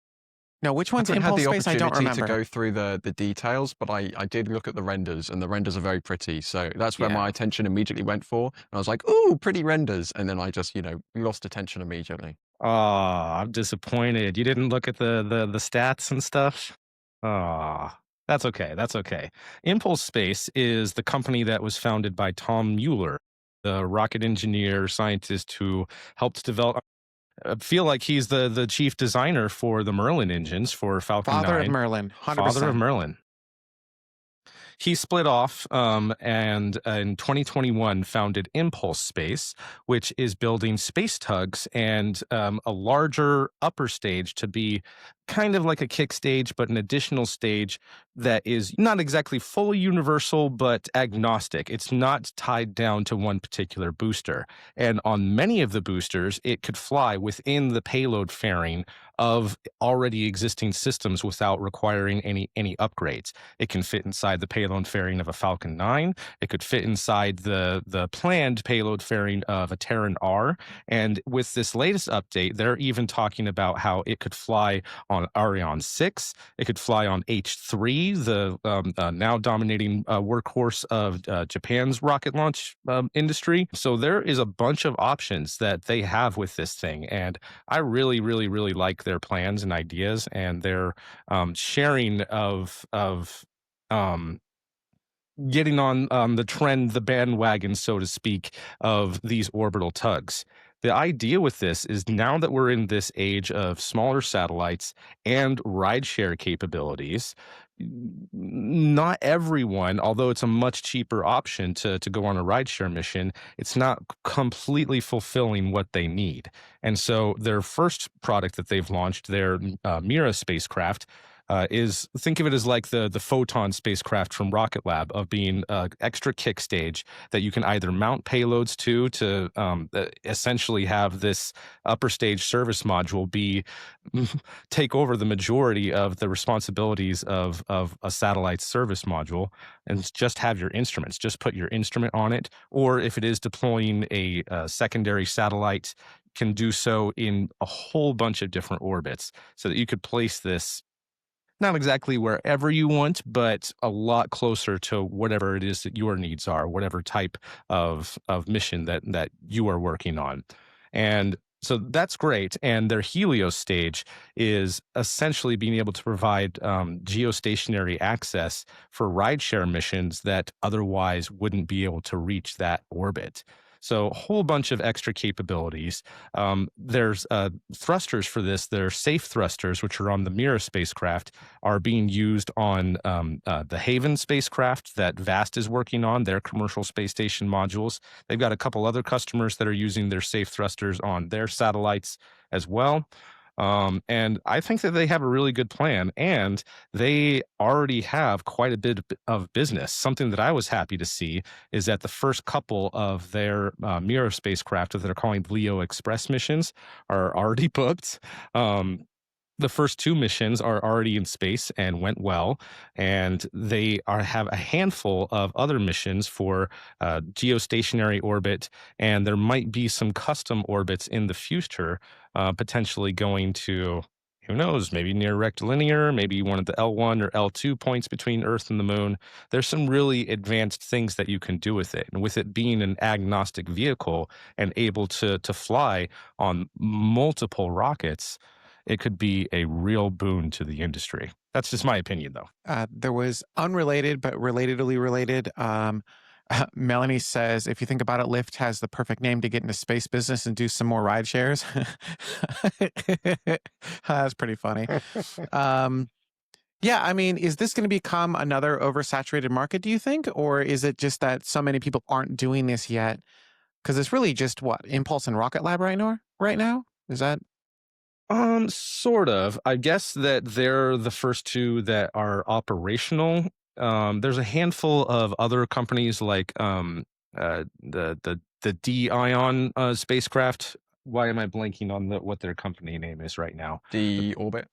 Speaker 1: No, which one's
Speaker 6: I haven't had
Speaker 1: Impulse
Speaker 6: the
Speaker 1: Space? I don't
Speaker 6: opportunity
Speaker 1: remember.
Speaker 6: to go through the details, but I did look at the renders, and the renders are very pretty. So that's where
Speaker 1: Yeah.
Speaker 6: my attention immediately went for. And I was like, "Ooh, pretty renders!" And then I just, lost attention immediately.
Speaker 2: Oh, I'm disappointed. You didn't look at the stats and stuff? Oh, that's okay. That's okay. Impulse Space is the company that was founded by Tom Mueller, the rocket engineer scientist who helped develop. I feel like he's the chief designer for the Merlin engines for Falcon 9.
Speaker 1: Father of Merlin, 100%.
Speaker 2: Father of Merlin. He split off and in 2021 founded Impulse Space, which is building space tugs and a larger upper stage to be kind of like a kick stage, but an additional stage that is not exactly fully universal, but agnostic. It's not tied down to one particular booster. And on many of the boosters, it could fly within the payload fairing of already existing systems without requiring any upgrades. It can fit inside the payload fairing of a Falcon 9. It could fit inside the planned payload fairing of a Terran R. And with this latest update, they're even talking about how it could fly on Ariane 6. It could fly on H3, the now dominating workhorse of Japan's rocket launch industry. So there is a bunch of options that they have with this thing. And I really, really, really like their plans and ideas and their sharing of um, getting on the trend, the bandwagon, so to speak, of these orbital tugs. The idea with this is now that we're in this age of smaller satellites and rideshare capabilities, not everyone, although it's a much cheaper option to go on a rideshare mission, it's not completely fulfilling what they need. And so their first product that they've launched, their Mira spacecraft, is think of it as like the Photon spacecraft from Rocket Lab, of being extra kick stage that you can either mount payloads to essentially have this upper stage service module be take over the majority of the responsibilities of a satellite service module, and just have your instruments. Just put your instrument on it, or if it is deploying a secondary satellite, can do so in a whole bunch of different orbits, so that you could place this not exactly wherever you want, but a lot closer to whatever it is that your needs are, whatever type of mission that you are working on. And so that's great. And their Helios stage is essentially being able to provide geostationary access for rideshare missions that otherwise wouldn't be able to reach that orbit. So a whole bunch of extra capabilities. There's thrusters for this. They're safe thrusters, which are on the Mira spacecraft, are being used on the Haven spacecraft that VAST is working on, their commercial space station modules. They've got a couple other customers that are using their safe thrusters on their satellites as well. And I think that they have a really good plan, and they already have quite a bit of business. Something that I was happy to see is that the first couple of their Mira spacecraft that they're calling Leo Express missions are already booked. The first two missions are already in space and went well, and they have a handful of other missions for geostationary orbit, and there might be some custom orbits in the future, potentially going to, who knows, maybe near rectilinear, maybe one of the L1 or L2 points between Earth and the Moon. There's some really advanced things that you can do with it, and with it being an agnostic vehicle and able to fly on multiple rockets, it could be a real boon to the industry. That's just my opinion, though.
Speaker 1: There was unrelated, but relatedly related. Melanie says, if you think about it, Lyft has the perfect name to get into space business and do some more ride shares. That's pretty funny. Yeah, I mean, is this going to become another oversaturated market, do you think? Or is it just that so many people aren't doing this yet? Because it's really just what, Impulse and Rocket Lab right now? Is that?
Speaker 2: Sort of. I guess that they're the first two that are operational. There's a handful of other companies like the D Ion spacecraft. Why am I blanking on what their company name is right now?
Speaker 6: D-Orbit.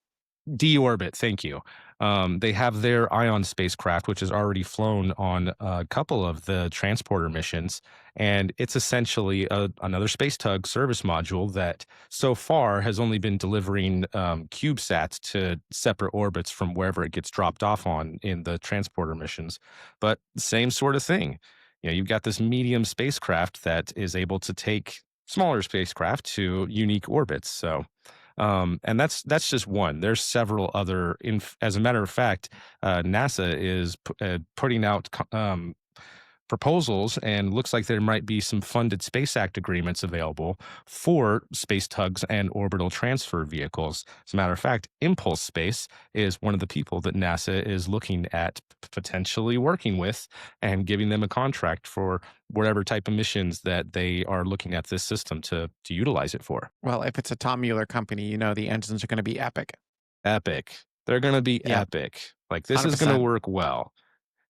Speaker 2: D-Orbit, thank you. They have their Ion spacecraft, which has already flown on a couple of the transporter missions, and it's essentially another space tug service module that so far has only been delivering CubeSats to separate orbits from wherever it gets dropped off on in the transporter missions. But same sort of thing. You know, you've got this medium spacecraft that is able to take smaller spacecraft to unique orbits. So and that's just one. There's several other. As a matter of fact, NASA is putting out proposals, and looks like there might be some funded Space Act agreements available for space tugs and orbital transfer vehicles. As a matter of fact, Impulse Space is one of the people that NASA is looking at potentially working with and giving them a contract for whatever type of missions that they are looking at this system to utilize it for.
Speaker 1: Well, if it's a Tom Mueller company, you know the engines are going to be epic.
Speaker 2: Epic. They're going to be
Speaker 1: Yeah.
Speaker 2: epic. Like, this is going to
Speaker 1: 100%.
Speaker 2: work well.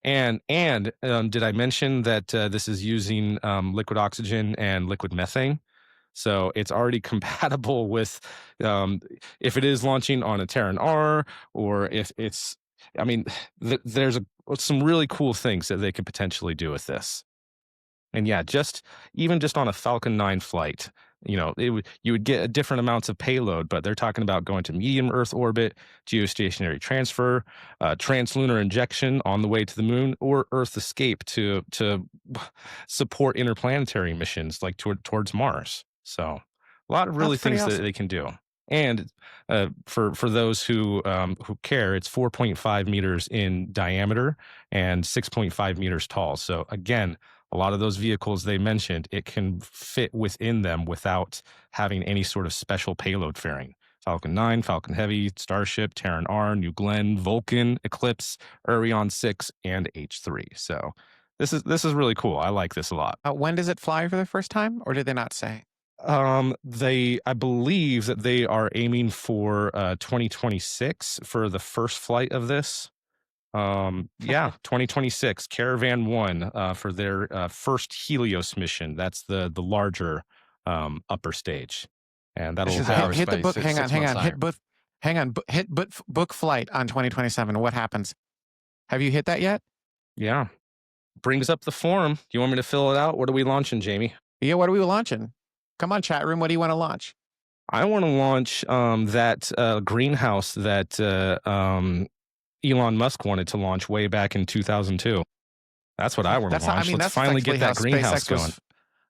Speaker 2: And did I mention that this is using liquid oxygen and liquid methane? So it's already compatible with if it is launching on a Terran R, or if it's, I mean, there's some really cool things that they could potentially do with this. And yeah, even just on a Falcon 9 flight, you would get different amounts of payload, but they're talking about going to medium Earth orbit, geostationary transfer, translunar injection on the way to the moon, or Earth escape to support interplanetary missions like towards Mars. So a lot of really
Speaker 1: That's pretty
Speaker 2: things that
Speaker 1: awesome.
Speaker 2: they can do. And for those who care, it's 4.5 meters in diameter and 6.5 meters tall. So again, a lot of those vehicles they mentioned, it can fit within them without having any sort of special payload fairing. Falcon 9, Falcon Heavy, Starship, Terran R, New Glenn, Vulcan, Eclipse, Orion 6, and H3. So this is really cool. I like this a lot.
Speaker 1: When does it fly for the first time, or did they not say?
Speaker 2: I believe that they are aiming for 2026 for the first flight of this. Yeah, 2026 Caravan 1 for their first Helios mission. That's the larger upper stage, and that'll
Speaker 6: This is
Speaker 2: have
Speaker 1: Hit the
Speaker 6: aerospace.
Speaker 1: book.
Speaker 6: It's
Speaker 1: Hang on,
Speaker 6: 6
Speaker 1: hang
Speaker 6: months
Speaker 1: on.
Speaker 6: out.
Speaker 1: Hit book flight on 2027. What happens? Have you hit that yet?
Speaker 2: yeah, brings up the forum. Do you want me to fill it out? What are we launching, Jamie?
Speaker 1: Yeah, what are we launching? Come on, chat room. What do you want to launch?
Speaker 2: I want to launch that greenhouse that Elon Musk wanted to launch way back in 2002. That's what I want to launch. Let's
Speaker 1: that's
Speaker 2: finally get that
Speaker 1: effectively
Speaker 2: greenhouse
Speaker 1: SpaceX
Speaker 2: going.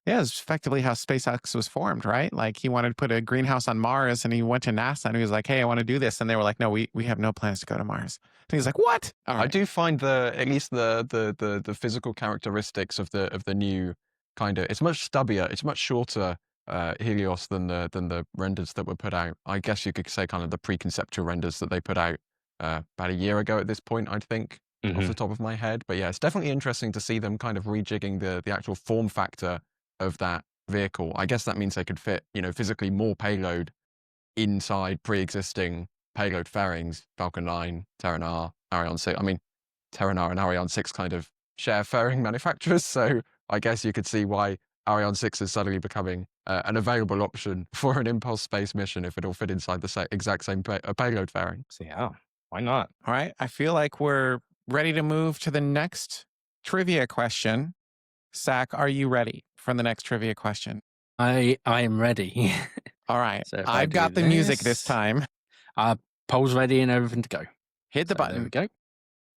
Speaker 1: Yeah, it's effectively how SpaceX was formed, right? Like he wanted to put a greenhouse on Mars, and he went to NASA and he was like, "Hey, I want to do this," and they were like, "No, we have no plans to go to Mars." And he's like, "What?" All
Speaker 6: I
Speaker 1: right.
Speaker 6: do find at least the physical characteristics of the new kind of, it's much stubbier, it's much shorter Helios than the renders that were put out. I guess you could say kind of the preconceptual renders that they put out about a year ago at this point, I think, off the top of my head. But yeah, it's definitely interesting to see them kind of rejigging the actual form factor of that vehicle. I guess that means they could fit, physically more payload inside pre-existing payload fairings, Falcon 9, Terran R, Ariane 6. I mean, Terran R and Ariane 6 kind of share fairing manufacturers, so I guess you could see why Ariane 6 is suddenly becoming an available option for an impulse space mission if it all fit inside the exact same payload fairing.
Speaker 2: So yeah, why not?
Speaker 1: All right. I feel like we're ready to move to the next trivia question. Zach, are you ready for the next trivia question?
Speaker 8: I am ready.
Speaker 1: All right.
Speaker 5: So if I
Speaker 1: I've
Speaker 5: do
Speaker 1: got the music this
Speaker 5: this-
Speaker 1: time.
Speaker 8: Polls ready and everything to go.
Speaker 1: Hit the
Speaker 8: So there
Speaker 1: button.
Speaker 8: we go.
Speaker 6: Here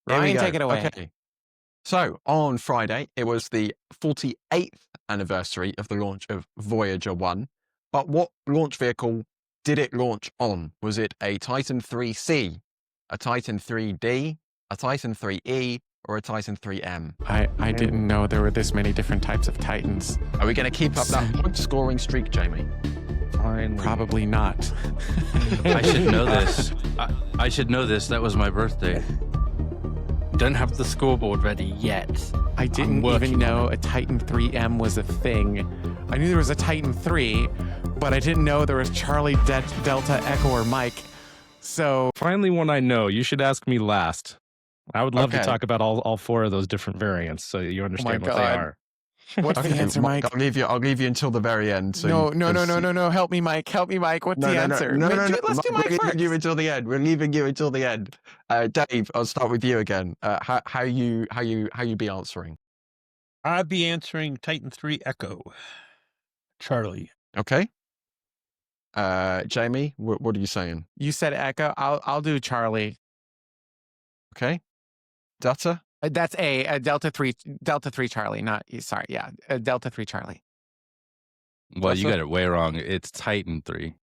Speaker 6: we
Speaker 1: Ryan,
Speaker 6: go.
Speaker 1: take it away.
Speaker 6: Okay. So on Friday, it was the 48th anniversary of the launch of Voyager 1. But what launch vehicle did it launch on? Was it a Titan 3C, a Titan 3D, a Titan 3E, or a Titan 3M?
Speaker 1: I didn't know there were this many different types of Titans.
Speaker 6: Are we going to keep up that point scoring streak, Jamie?
Speaker 1: Probably not.
Speaker 5: I should know this. I should know this. That was my birthday.
Speaker 8: Don't have the scoreboard ready yet.
Speaker 1: I didn't
Speaker 8: working
Speaker 1: even know
Speaker 8: on
Speaker 1: a Titan 3M was a thing. I knew there was a Titan 3, but I didn't know there was Charlie, Delta, Echo, or Mike. So
Speaker 2: Finally, one I know. You should ask me last. I would love to
Speaker 6: Okay.
Speaker 2: talk about all four of those different variants, so you understand what they
Speaker 1: God.
Speaker 2: are.
Speaker 1: what's the answer, Mike?
Speaker 6: I'll leave you until the very end. So
Speaker 1: No. Help me, Mike. Help me, Mike. What's the answer?
Speaker 6: No,
Speaker 1: Dude, let's do Mike
Speaker 6: We're leaving you
Speaker 1: first.
Speaker 6: until the end. We're leaving you until the end. Dave, I'll start with you again. How you be answering?
Speaker 4: I'd be answering Titan 3 Echo. Charlie.
Speaker 6: Okay. Jamie, what are you saying?
Speaker 1: You said Echo. I'll do Charlie.
Speaker 6: Okay. Data?
Speaker 1: That's a Delta 3 Charlie. Not sorry. Yeah, a Delta 3 Charlie.
Speaker 5: Well, you
Speaker 6: Delta?
Speaker 5: got it way wrong. It's Titan 3.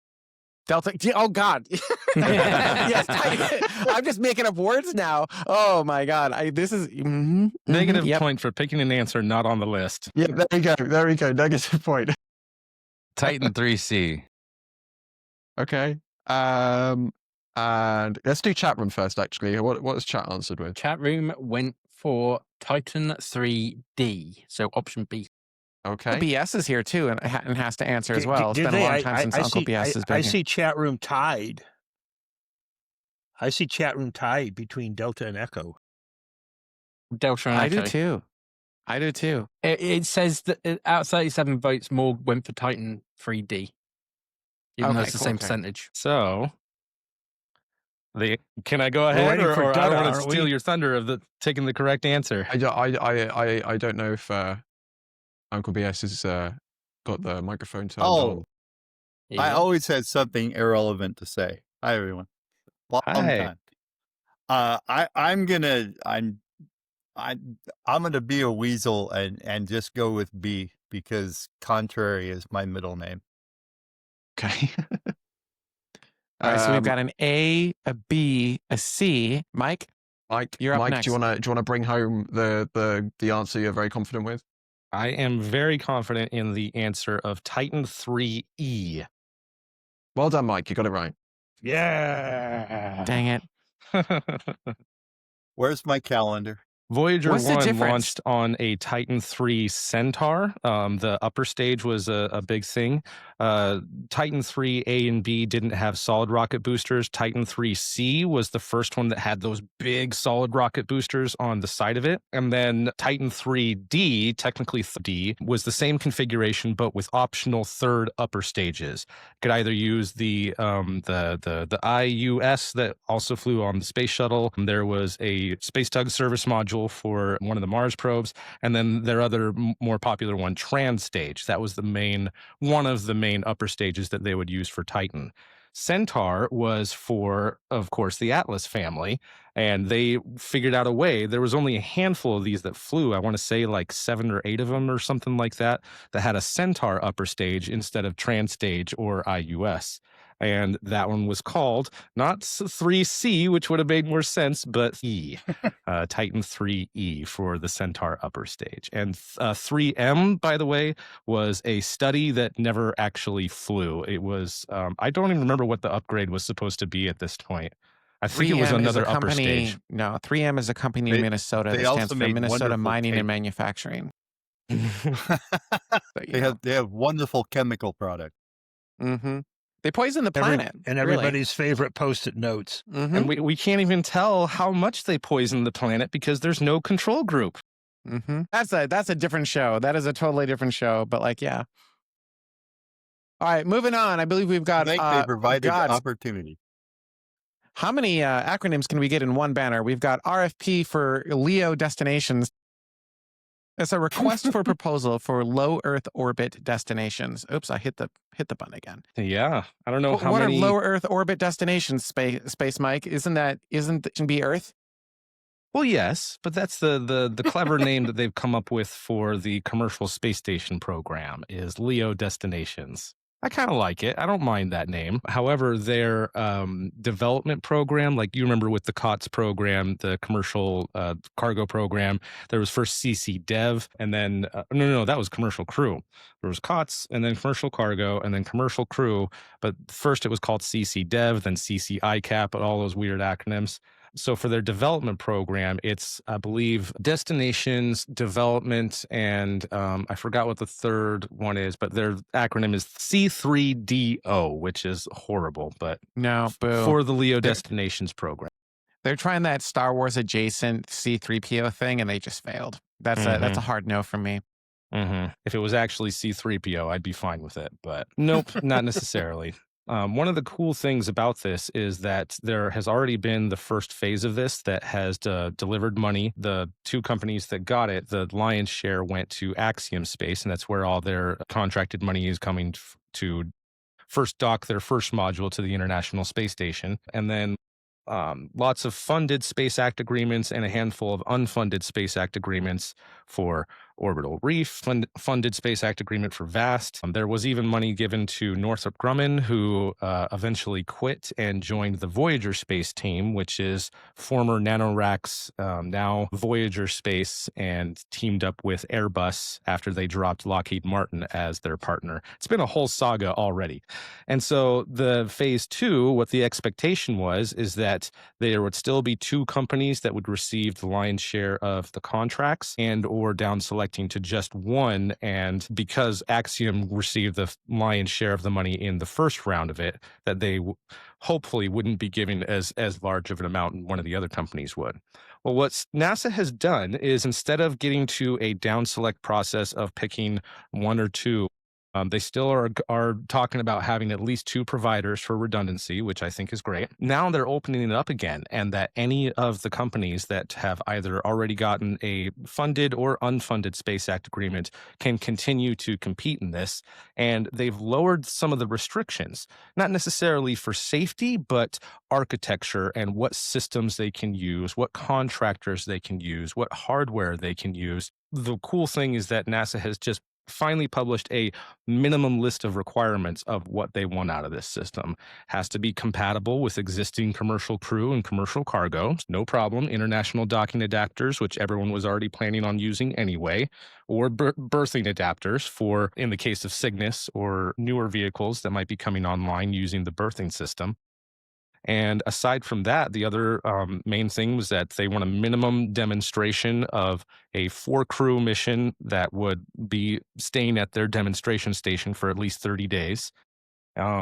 Speaker 1: Delta. Oh God. Yes. Titan. I'm just making up words now. Oh my God. This is
Speaker 2: Negative
Speaker 1: yep.
Speaker 2: point for picking an answer not on the list.
Speaker 6: Yeah, there we go. Negative point.
Speaker 5: Titan 3C.
Speaker 6: Okay. And let's do chat room first, actually. What has chat answered with?
Speaker 8: Chat room went for Titan 3D. So option B.
Speaker 6: Okay.
Speaker 1: BS is here too, and has to answer as well. It's
Speaker 4: Did
Speaker 1: been a
Speaker 4: they?
Speaker 1: long time since Uncle BS has been
Speaker 4: I
Speaker 1: here.
Speaker 4: see chat room tied. I see chat room tied between Delta and Echo.
Speaker 8: Delta and
Speaker 1: I do
Speaker 8: Echo.
Speaker 1: too. I do too.
Speaker 8: It says that out of 37 votes, more went for Titan 3D, even though
Speaker 1: Okay,
Speaker 8: it's the
Speaker 1: cool,
Speaker 8: same
Speaker 1: okay.
Speaker 8: percentage.
Speaker 2: So can I go
Speaker 4: We're
Speaker 2: ahead,
Speaker 4: waiting for
Speaker 2: or I don't
Speaker 4: Dutta,
Speaker 2: want to
Speaker 4: aren't
Speaker 2: steal
Speaker 4: we?
Speaker 2: your thunder of taking the correct answer?
Speaker 6: I don't know if Uncle BS has got the microphone turned on.
Speaker 9: I
Speaker 8: Yeah.
Speaker 9: always had something irrelevant to say. Hi, everyone. Long
Speaker 2: Hi.
Speaker 9: time. I'm gonna be a weasel and just go with B because contrary is my middle name.
Speaker 6: Okay.
Speaker 1: All right, so we've got an A, a B, a C. Mike,
Speaker 6: Mike,
Speaker 1: you're up
Speaker 6: Mike,
Speaker 1: next.
Speaker 6: do you wanna bring home the answer you're very confident with?
Speaker 2: I am very confident in the answer of Titan 3E.
Speaker 6: Well done, Mike. You got it right.
Speaker 2: Yeah.
Speaker 1: Dang it.
Speaker 9: Where's my calendar?
Speaker 2: Voyager
Speaker 1: What's the
Speaker 2: 1
Speaker 1: difference?
Speaker 2: launched on a Titan 3 Centaur. The upper stage was a big thing. Titan 3 A and B didn't have solid rocket boosters. Titan 3C was the first one that had those big solid rocket boosters on the side of it. And then Titan 3D, technically D, was the same configuration but with optional third upper stages. Could either use the IUS that also flew on the space shuttle. There was a space tug service module for one of the Mars probes, and then their other more popular one, Trans Stage. That was one of the main upper stages that they would use for Titan. Centaur was for, of course, the Atlas family, and they figured out a way. There was only a handful of these that flew. I want to say like 7 or 8 of them or something like that had a Centaur upper stage instead of Trans Stage or IUS. And that one was called not 3C, which would have made more sense, but E, Titan 3E for the Centaur upper stage. And 3M, by the way, was a study that never actually flew. It was, I don't even remember what the upgrade was supposed to be at this point. I think it was
Speaker 1: 3M is a
Speaker 2: another upper
Speaker 1: company.
Speaker 2: stage.
Speaker 1: No, 3M is a company in
Speaker 9: They-
Speaker 1: Minnesota
Speaker 9: they
Speaker 1: that stands
Speaker 9: also
Speaker 1: for
Speaker 9: made
Speaker 1: Minnesota
Speaker 9: wonderful
Speaker 1: Mining and
Speaker 9: tape.
Speaker 1: Manufacturing. But, you
Speaker 9: They have wonderful chemical product.
Speaker 1: Mm-hmm. They poison the planet.
Speaker 4: And everybody's favorite post-it notes.
Speaker 1: Mm-hmm.
Speaker 2: And we can't even tell how much they poison the planet because there's no control group.
Speaker 1: Mm-hmm. That's a different show. That is a totally different show. But like, yeah. All right, moving on. I believe we've got.
Speaker 9: I think they provided
Speaker 1: God,
Speaker 9: opportunity.
Speaker 1: how many acronyms can we get in one banner? We've got RFP for LEO destinations. It's a request for proposal for low Earth orbit destinations. Oops, I hit the button again.
Speaker 2: Yeah, I don't know how
Speaker 1: what
Speaker 2: many.
Speaker 1: are low Earth orbit destinations? Space Mike, isn't it be Earth?
Speaker 2: Well, yes, but that's the clever name that they've come up with for the commercial space station program is LEO destinations. I kind of like it. I don't mind that name. However, their development program, like you remember with the COTS program, the commercial cargo program, there was first CC Dev, and then no, that was commercial crew. There was COTS, and then commercial cargo, and then commercial crew. But first it was called CC Dev, then CC ICAP, and all those weird acronyms. So for their development program, it's, I believe, destinations, development, and I forgot what the third one is, but their acronym is C3DO, which is horrible, but
Speaker 1: No, boo.
Speaker 2: for the LEO destinations program.
Speaker 1: They're trying that Star Wars adjacent C3PO thing, and they just failed. That's a hard no from me.
Speaker 2: Mm-hmm. If it was actually C3PO, I'd be fine with it, but nope, not necessarily. One of the cool things about this is that there has already been the first phase of this that has delivered money. The 2 companies that got it, the lion's share went to Axiom Space, and that's where all their contracted money is coming to first dock their first module to the International Space Station. And then lots of funded Space Act agreements and a handful of unfunded Space Act agreements for Orbital Reef, funded Space Act agreement for VAST. There was even money given to Northrop Grumman, who eventually quit and joined the Voyager space team, which is former NanoRacks, now Voyager Space, and teamed up with Airbus after they dropped Lockheed Martin as their partner. It's been a whole saga already. And so the phase 2, what the expectation was, is that there would still be 2 companies that would receive the lion's share of the contracts and or down selecting to just one. And because Axiom received the lion's share of the money in the first round of it, that they hopefully wouldn't be giving as large of an amount one of the other companies would. Well, what NASA has done is instead of getting to a down select process of picking one or two, they still are talking about having at least two providers for redundancy, which I think is great. Now they're opening it up again, and that any of the companies that have either already gotten a funded or unfunded Space Act agreement can continue to compete in this. And they've lowered some of the restrictions, not necessarily for safety, but architecture and what systems they can use, what contractors they can use, what hardware they can use. The cool thing is that NASA has just finally published a minimum list of requirements of what they want out of this system. Has to be compatible with existing commercial crew and commercial cargo. No problem. International docking adapters, which everyone was already planning on using anyway, or berthing adapters for, in the case of Cygnus or newer vehicles that might be coming online using the berthing system. And aside from that, the other main thing was that they want a minimum demonstration of a 4-crew mission that would be staying at their demonstration station for at least 30 days.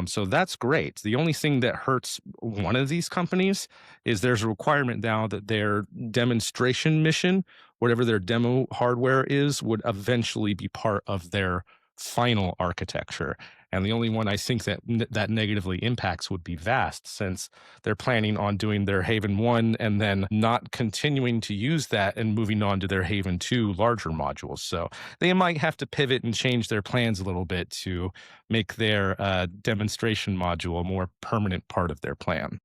Speaker 2: So that's great. The only thing that hurts one of these companies is there's a requirement now that their demonstration mission, whatever their demo hardware is, would eventually be part of their final architecture. And the only one I think that that negatively impacts would be Vast, since they're planning on doing their Haven 1 and then not continuing to use that and moving on to their Haven 2 larger modules. So they might have to pivot and change their plans a little bit to make their demonstration module a more permanent part of their plan.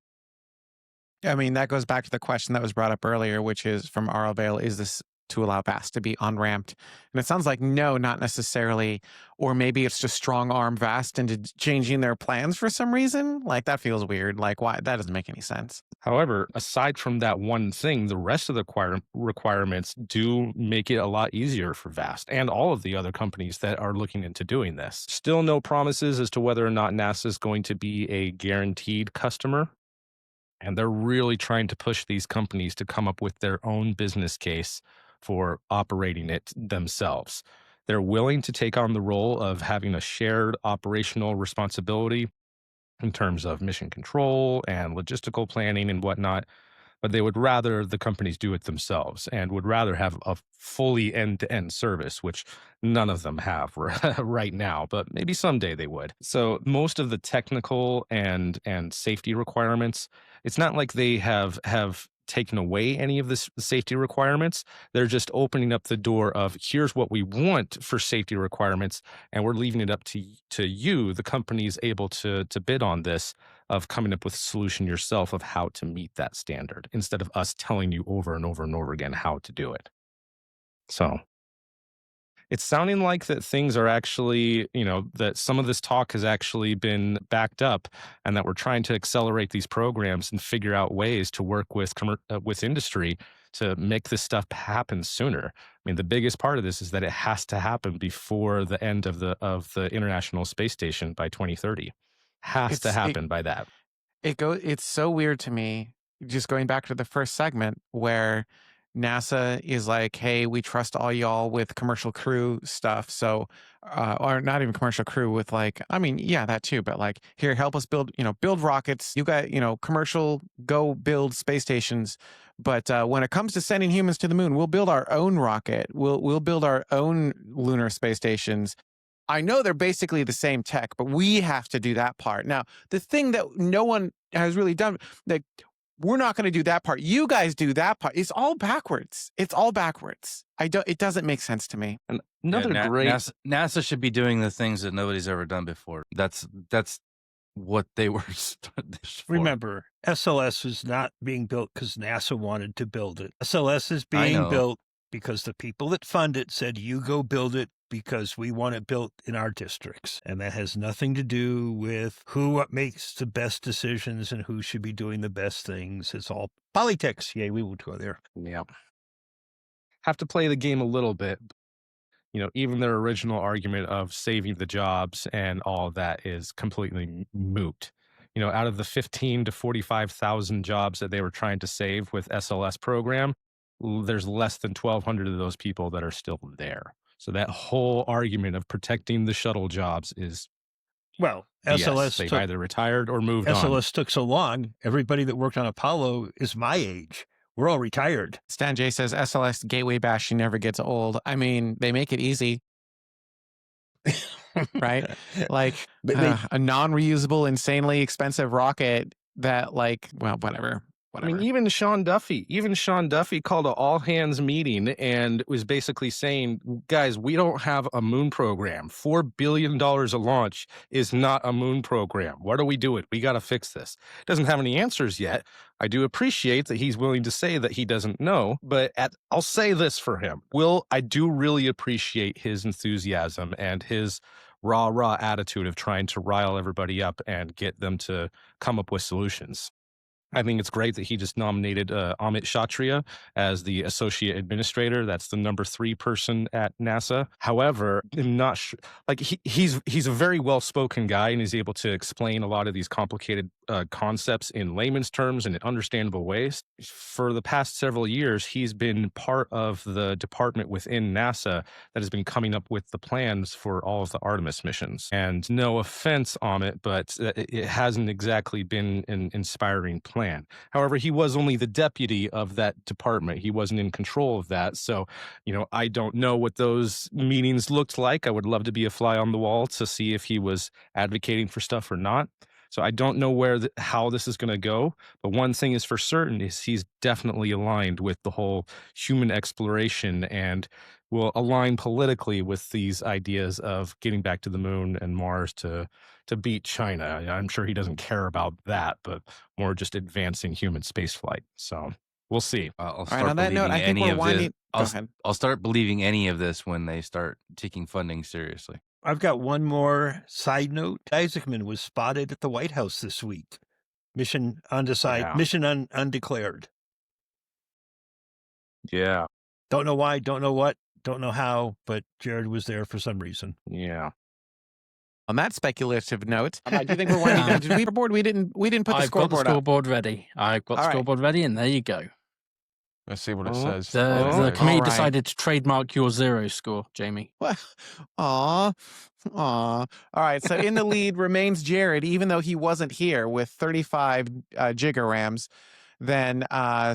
Speaker 1: I mean, that goes back to the question that was brought up earlier, which is from RL Vale, is this to allow Vast to be on-ramped? And it sounds like no, not necessarily. Or maybe it's just strong arm Vast into changing their plans for some reason. Like, that feels weird. Like, why? That doesn't make any sense.
Speaker 2: However, aside from that one thing, the rest of the requirements do make it a lot easier for Vast and all of the other companies that are looking into doing this. Still no promises as to whether or not NASA is going to be a guaranteed customer. And they're really trying to push these companies to come up with their own business case for operating it themselves. They're willing to take on the role of having a shared operational responsibility in terms of mission control and logistical planning and whatnot, but they would rather the companies do it themselves and would rather have a fully end-to-end service, which none of them have right now, but maybe someday they would. So most of the technical and safety requirements, it's not like they have taken away any of the safety requirements. They're just opening up the door of here's what we want for safety requirements, and we're leaving it up to you, the companies able to bid on this, of coming up with a solution yourself of how to meet that standard instead of us telling you over and over and over again how to do it. So it's sounding like that things are actually, that some of this talk has actually been backed up and that we're trying to accelerate these programs and figure out ways to work with industry to make this stuff happen sooner. I mean, the biggest part of this is that it has to happen before the end of the International Space Station by 2030. Has to happen by that.
Speaker 1: It's so weird to me, just going back to the first segment, where NASA is like, hey, we trust all y'all with commercial crew stuff. So, or not even commercial crew with yeah, that too. But like, here, help us build rockets. You got, commercial, go build space stations. But when it comes to sending humans to the moon, we'll build our own rocket. We'll build our own lunar space stations. I know they're basically the same tech, but we have to do that part. Now, the thing that no one has really done, like, we're not going to do that part. You guys do that part. It's all backwards. It doesn't make sense to me.
Speaker 2: And another great
Speaker 5: NASA should be doing the things that nobody's ever done before. That's what they were started for.
Speaker 4: Remember, SLS is not being built because NASA wanted to build it. SLS is being built because the people that fund it said, you go build it because we want it built in our districts. And that has nothing to do with who makes the best decisions and who should be doing the best things. It's all politics. Yay, we won't go there.
Speaker 2: Yeah. Have to play the game a little bit. Even their original argument of saving the jobs and all of that is completely moot. Out of the 15 to 45,000 jobs that they were trying to save with SLS program, there's less than 1,200 of those people that are still there. So that whole argument of protecting the shuttle jobs is
Speaker 4: SLS
Speaker 2: they've either retired or moved on.
Speaker 4: SLS took so long. Everybody that worked on Apollo is my age. We're all retired.
Speaker 1: Stan J says SLS gateway bashing never gets old. I mean, they make it easy. Right? Like a non-reusable, insanely expensive rocket that whatever.
Speaker 2: I mean, even Sean Duffy called an all hands meeting and was basically saying, guys, we don't have a moon program. $4 billion a launch is not a moon program. What are we doing? We got to fix this. Doesn't have any answers yet. I do appreciate that he's willing to say that he doesn't know, but I'll say this for him. I do really appreciate his enthusiasm and his raw attitude of trying to rile everybody up and get them to come up with solutions. I think it's great that he just nominated Amit Kshatriya as the associate administrator. That's the number 3 person at NASA. However, I'm not sure. Like he's a very well-spoken guy, and he's able to explain a lot of these complicated concepts in layman's terms and in understandable ways. For the past several years, he's been part of the department within NASA that has been coming up with the plans for all of the Artemis missions. And no offense, Amit, but it hasn't exactly been an inspiring plan. However, he was only the deputy of that department. He wasn't in control of that. So, I don't know what those meetings looked like. I would love to be a fly on the wall to see if he was advocating for stuff or not. So I don't know how this is going to go. But one thing is for certain is he's definitely aligned with the whole human exploration and will align politically with these ideas of getting back to the moon and Mars to beat China. I'm sure he doesn't care about that, but more just advancing human spaceflight. So we'll see.
Speaker 5: I'll
Speaker 1: All right, on that note, I think we're winding. Go ahead.
Speaker 5: I'll start believing any of this when they start taking funding seriously.
Speaker 4: I've got one more side note. Isaacman was spotted at the White House this week. Mission undecided, mission undeclared.
Speaker 2: Yeah.
Speaker 4: Don't know why, don't know what, don't know how, but Jared was there for some reason.
Speaker 2: Yeah.
Speaker 1: On that speculative note, I do think we're winding down. Did we board? We didn't put the scoreboard up.
Speaker 8: Ready. I've got the scoreboard ready, and there you go.
Speaker 6: Let's see what it says.
Speaker 8: The committee decided to trademark your 0 score, Jamie.
Speaker 1: Well, aw. All right. So in the lead remains Jared, even though he wasn't here, with 35 gigarams. Then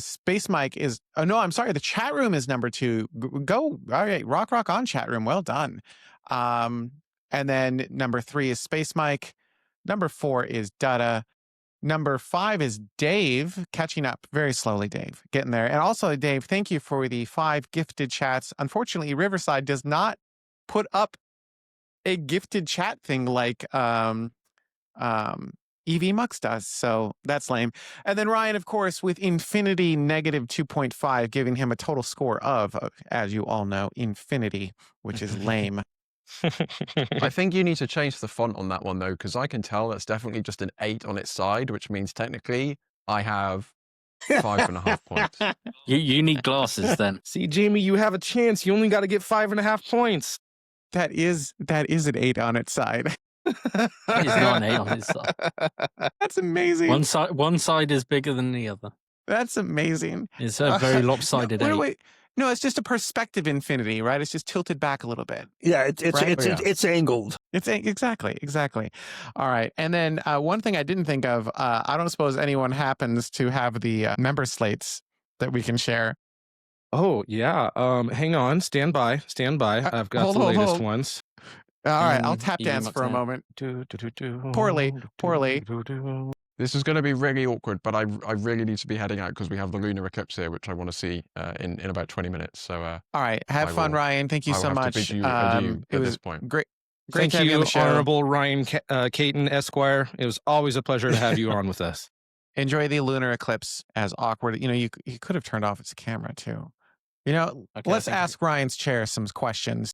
Speaker 1: Space Mike is. Oh no, I'm sorry. The chat room is number 2. Go. All right. Rock on chat room. Well done. And then number 3 is Space Mike. Number 4 is Dutta. Number 5 is Dave, catching up very slowly, Dave, getting there. And also, Dave, thank you for the 5 gifted chats. Unfortunately, Riverside does not put up a gifted chat thing like EV Mux does. So that's lame. And then Ryan, of course, with infinity negative 2.5, giving him a total score of, as you all know, infinity, which is lame.
Speaker 6: I think you need to change the font on that one, though, because I can tell that's definitely just an 8 on its side, which means technically I have 5.5 points.
Speaker 8: You need glasses then.
Speaker 2: See, Jamie, you have a chance. You only got to get 5.5 points.
Speaker 1: That is an 8 on its side.
Speaker 8: It's not an 8 on its side.
Speaker 1: That's amazing.
Speaker 8: One side is bigger than the other.
Speaker 1: That's amazing.
Speaker 8: It's a very lopsided 8.
Speaker 1: Wait. No, it's just a perspective infinity, right? It's just tilted back a little bit.
Speaker 4: Yeah, it's angled.
Speaker 1: Exactly. All right. And then one thing I didn't think of, I don't suppose anyone happens to have the member slates that we can share.
Speaker 2: Oh, yeah. Hang on. Stand by. I've got the latest ones.
Speaker 1: All right. I'll tap dance for a moment. Poorly.
Speaker 6: This is going to be really awkward, but I really need to be heading out because we have the lunar eclipse here, which I want to see in about 20 minutes. So,
Speaker 1: all right. Have fun, Ryan. Thank you so much.
Speaker 6: Bid you adieu
Speaker 1: it was
Speaker 6: this point.
Speaker 1: Great
Speaker 2: Thank
Speaker 1: to have you on
Speaker 2: you,
Speaker 1: the show.
Speaker 2: Honorable Ryan Caton, Esquire. It was always a pleasure to have you on with us.
Speaker 1: Enjoy the lunar eclipse. As awkward, you could have turned off its camera too. Let's ask Ryan's chair some questions.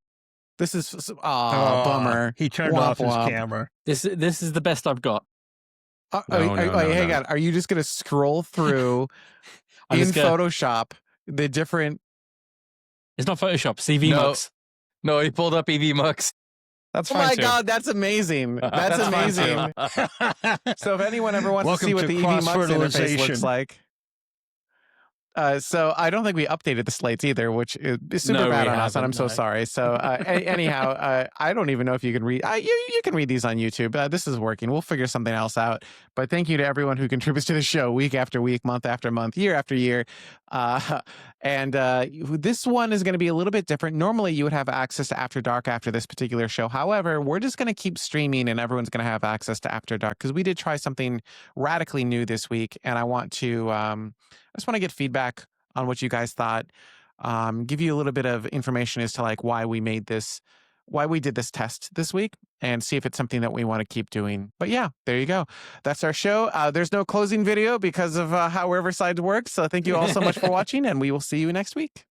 Speaker 1: This is bummer.
Speaker 4: He turned off his camera.
Speaker 8: This is the best I've got.
Speaker 1: Hang on. Are you just going to scroll through in Photoshop the different?
Speaker 8: It's not Photoshop. CV Mux.
Speaker 5: No, he pulled up EV Mux.
Speaker 2: That's
Speaker 1: oh
Speaker 2: fine
Speaker 1: my
Speaker 2: too.
Speaker 1: God, that's amazing. That's amazing. So if anyone ever wants to see what the EV Mux interface looks like, So I don't think we updated the slates either, which is super
Speaker 8: No,
Speaker 1: bad
Speaker 8: we
Speaker 1: on us, and I'm
Speaker 8: haven't,
Speaker 1: so
Speaker 8: no.
Speaker 1: sorry. So anyhow, I don't even know if you can read. You can read these on YouTube. This is working. We'll figure something else out. But thank you to everyone who contributes to the show week after week, month after month, year after year. This one is going to be a little bit different. Normally, you would have access to After Dark after this particular show. However, we're just going to keep streaming, and everyone's going to have access to After Dark because we did try something radically new this week, and I just want to get feedback on what you guys thought. Give you a little bit of information as to like why we did this test this week, and see if it's something that we want to keep doing. But yeah, there you go. That's our show. There's no closing video because of how Riverside works. So thank you all so much for watching, and we will see you next week.